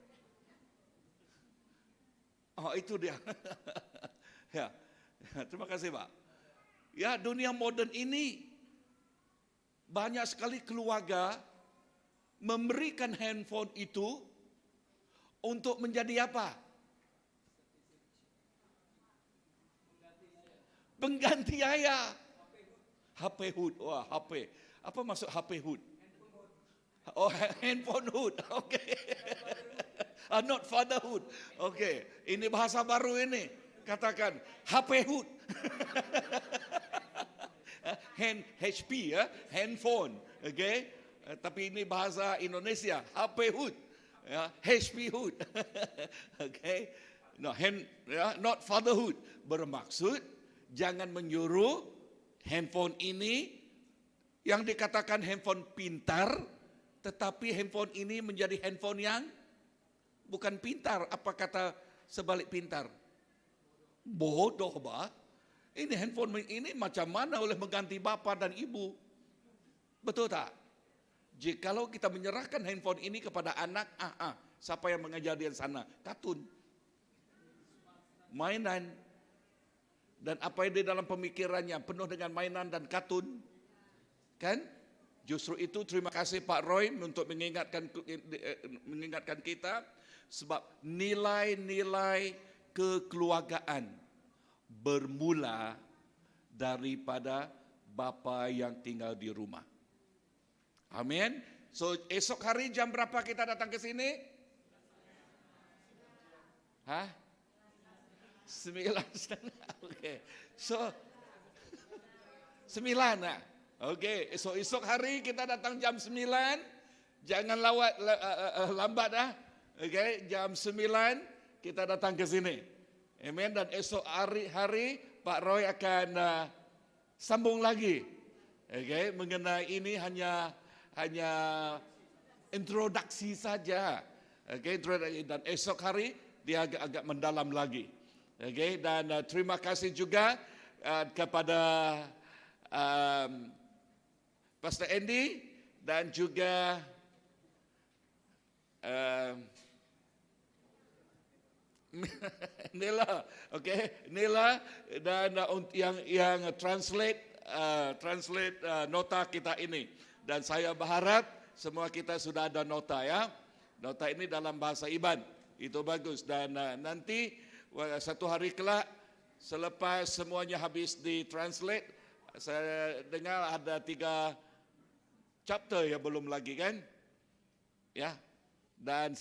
Oh, itu dia. Ya, terima kasih Pak. Ya, dunia modern ini banyak sekali keluarga memberikan handphone itu untuk menjadi apa? Pengganti ayah. HP hood. Wah, HP. Apa maksud HP hood? Oh, handphone hood. Oke. Not fatherhood. Oke, ini bahasa baru ini. Katakan HP hood. HP ya, handphone. Oke. Tapi ini bahasa Indonesia, HP hood. Ya, HP hood. Oke. No, not fatherhood. Bermaksud jangan menyuruh handphone ini yang dikatakan handphone pintar, tetapi handphone ini menjadi handphone yang bukan pintar. Apa kata sebalik pintar? Bodoh, Pak. Ini handphone ini macam mana oleh mengganti bapak dan ibu? Betul tak? Jikalau kita menyerahkan handphone ini kepada anak, siapa yang mengajar dia di sana? Katun. Mainan. Dan apa yang di dalam pemikirannya penuh dengan mainan dan katun. Kan? Justru itu terima kasih Pak Roy untuk mengingatkan kita. Sebab nilai-nilai kekeluargaan bermula daripada bapa yang tinggal di rumah. Amin. So esok hari jam berapa kita datang ke sini? 9:30. Oke. So 9 lah. Oke, esok hari kita datang jam 9. Jangan lambat dah. Oke, jam 9 kita datang ke sini. Amen. Dan esok hari Pak Roy akan sambung lagi. Oke, mengenai ini hanya introduksi saja. Oke, dan esok hari dia agak mendalam lagi. Oke, dan terima kasih juga kepada Pastor Andy dan juga Nela, Nela dan yang translate nota kita ini. Dan saya berharap semua kita sudah ada nota ya. Nota ini dalam bahasa Iban, itu bagus. Dan nanti satu hari kelak selepas semuanya habis ditranslate, saya dengar ada 3 chapter ya belum lagi kan, ya. Dan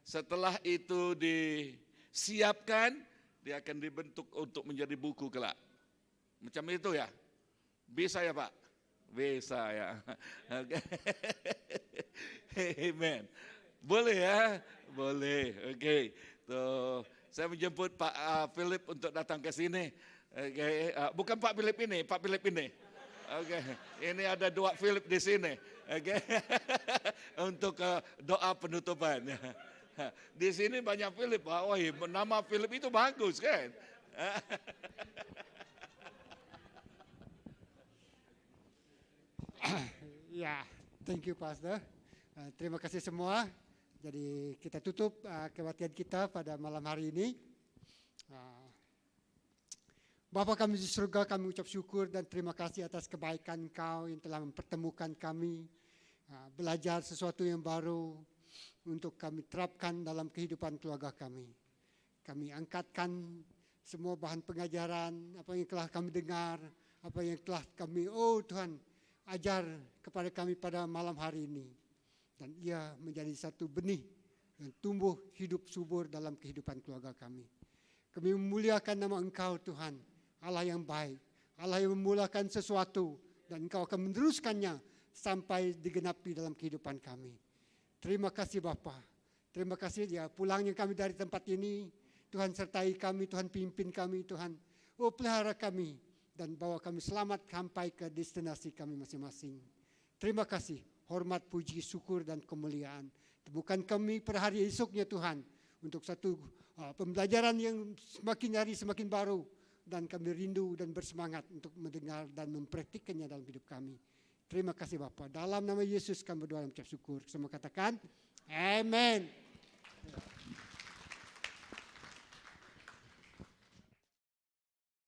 setelah itu disiapkan, dia akan dibentuk untuk menjadi buku kelak. Macam itu ya? Bisa ya Pak? Bisa ya. Okay. Amen. Boleh ya? Boleh. Oke. Tuh, saya menjemput Pak Philip untuk datang ke sini. Oke. Bukan Pak Philip ini, Pak Philip ini. Oke. Ini ada 2 Philip di sini. Oke. Untuk doa penutupan. Di sini banyak Philip. Wah, nama Philip itu bagus kan? Ya, thank you Pastor. Terima kasih semua. Jadi kita tutup kebaktian kita pada malam hari ini. Bapa kami di surga, kami ucap syukur dan terima kasih atas kebaikan Kau yang telah mempertemukan kami. Belajar sesuatu yang baru untuk kami terapkan dalam kehidupan keluarga kami. Kami angkatkan semua bahan pengajaran, apa yang telah kami dengar, apa yang telah kami, Tuhan, ajar kepada kami pada malam hari ini. Dan ia menjadi satu benih yang tumbuh hidup subur dalam kehidupan keluarga kami. Kami memuliakan nama Engkau Tuhan, Allah yang baik, Allah yang memulakan sesuatu dan Engkau akan meneruskannya sampai digenapi dalam kehidupan kami. Terima kasih Bapa. Terima kasih ya pulangnya kami dari tempat ini. Tuhan sertai kami, Tuhan pimpin kami, Tuhan. Pelihara kami dan bawa kami selamat sampai ke destinasi kami masing-masing. Terima kasih, hormat, puji, syukur dan kemuliaan. Temukan kami pada hari esoknya Tuhan untuk satu pembelajaran yang semakin hari semakin baru dan kami rindu dan bersemangat untuk mendengar dan mempraktikkannya dalam hidup kami. Terima kasih Bapa. Dalam nama Yesus kami berdoa dan mengucap syukur. Semua katakan, Amen.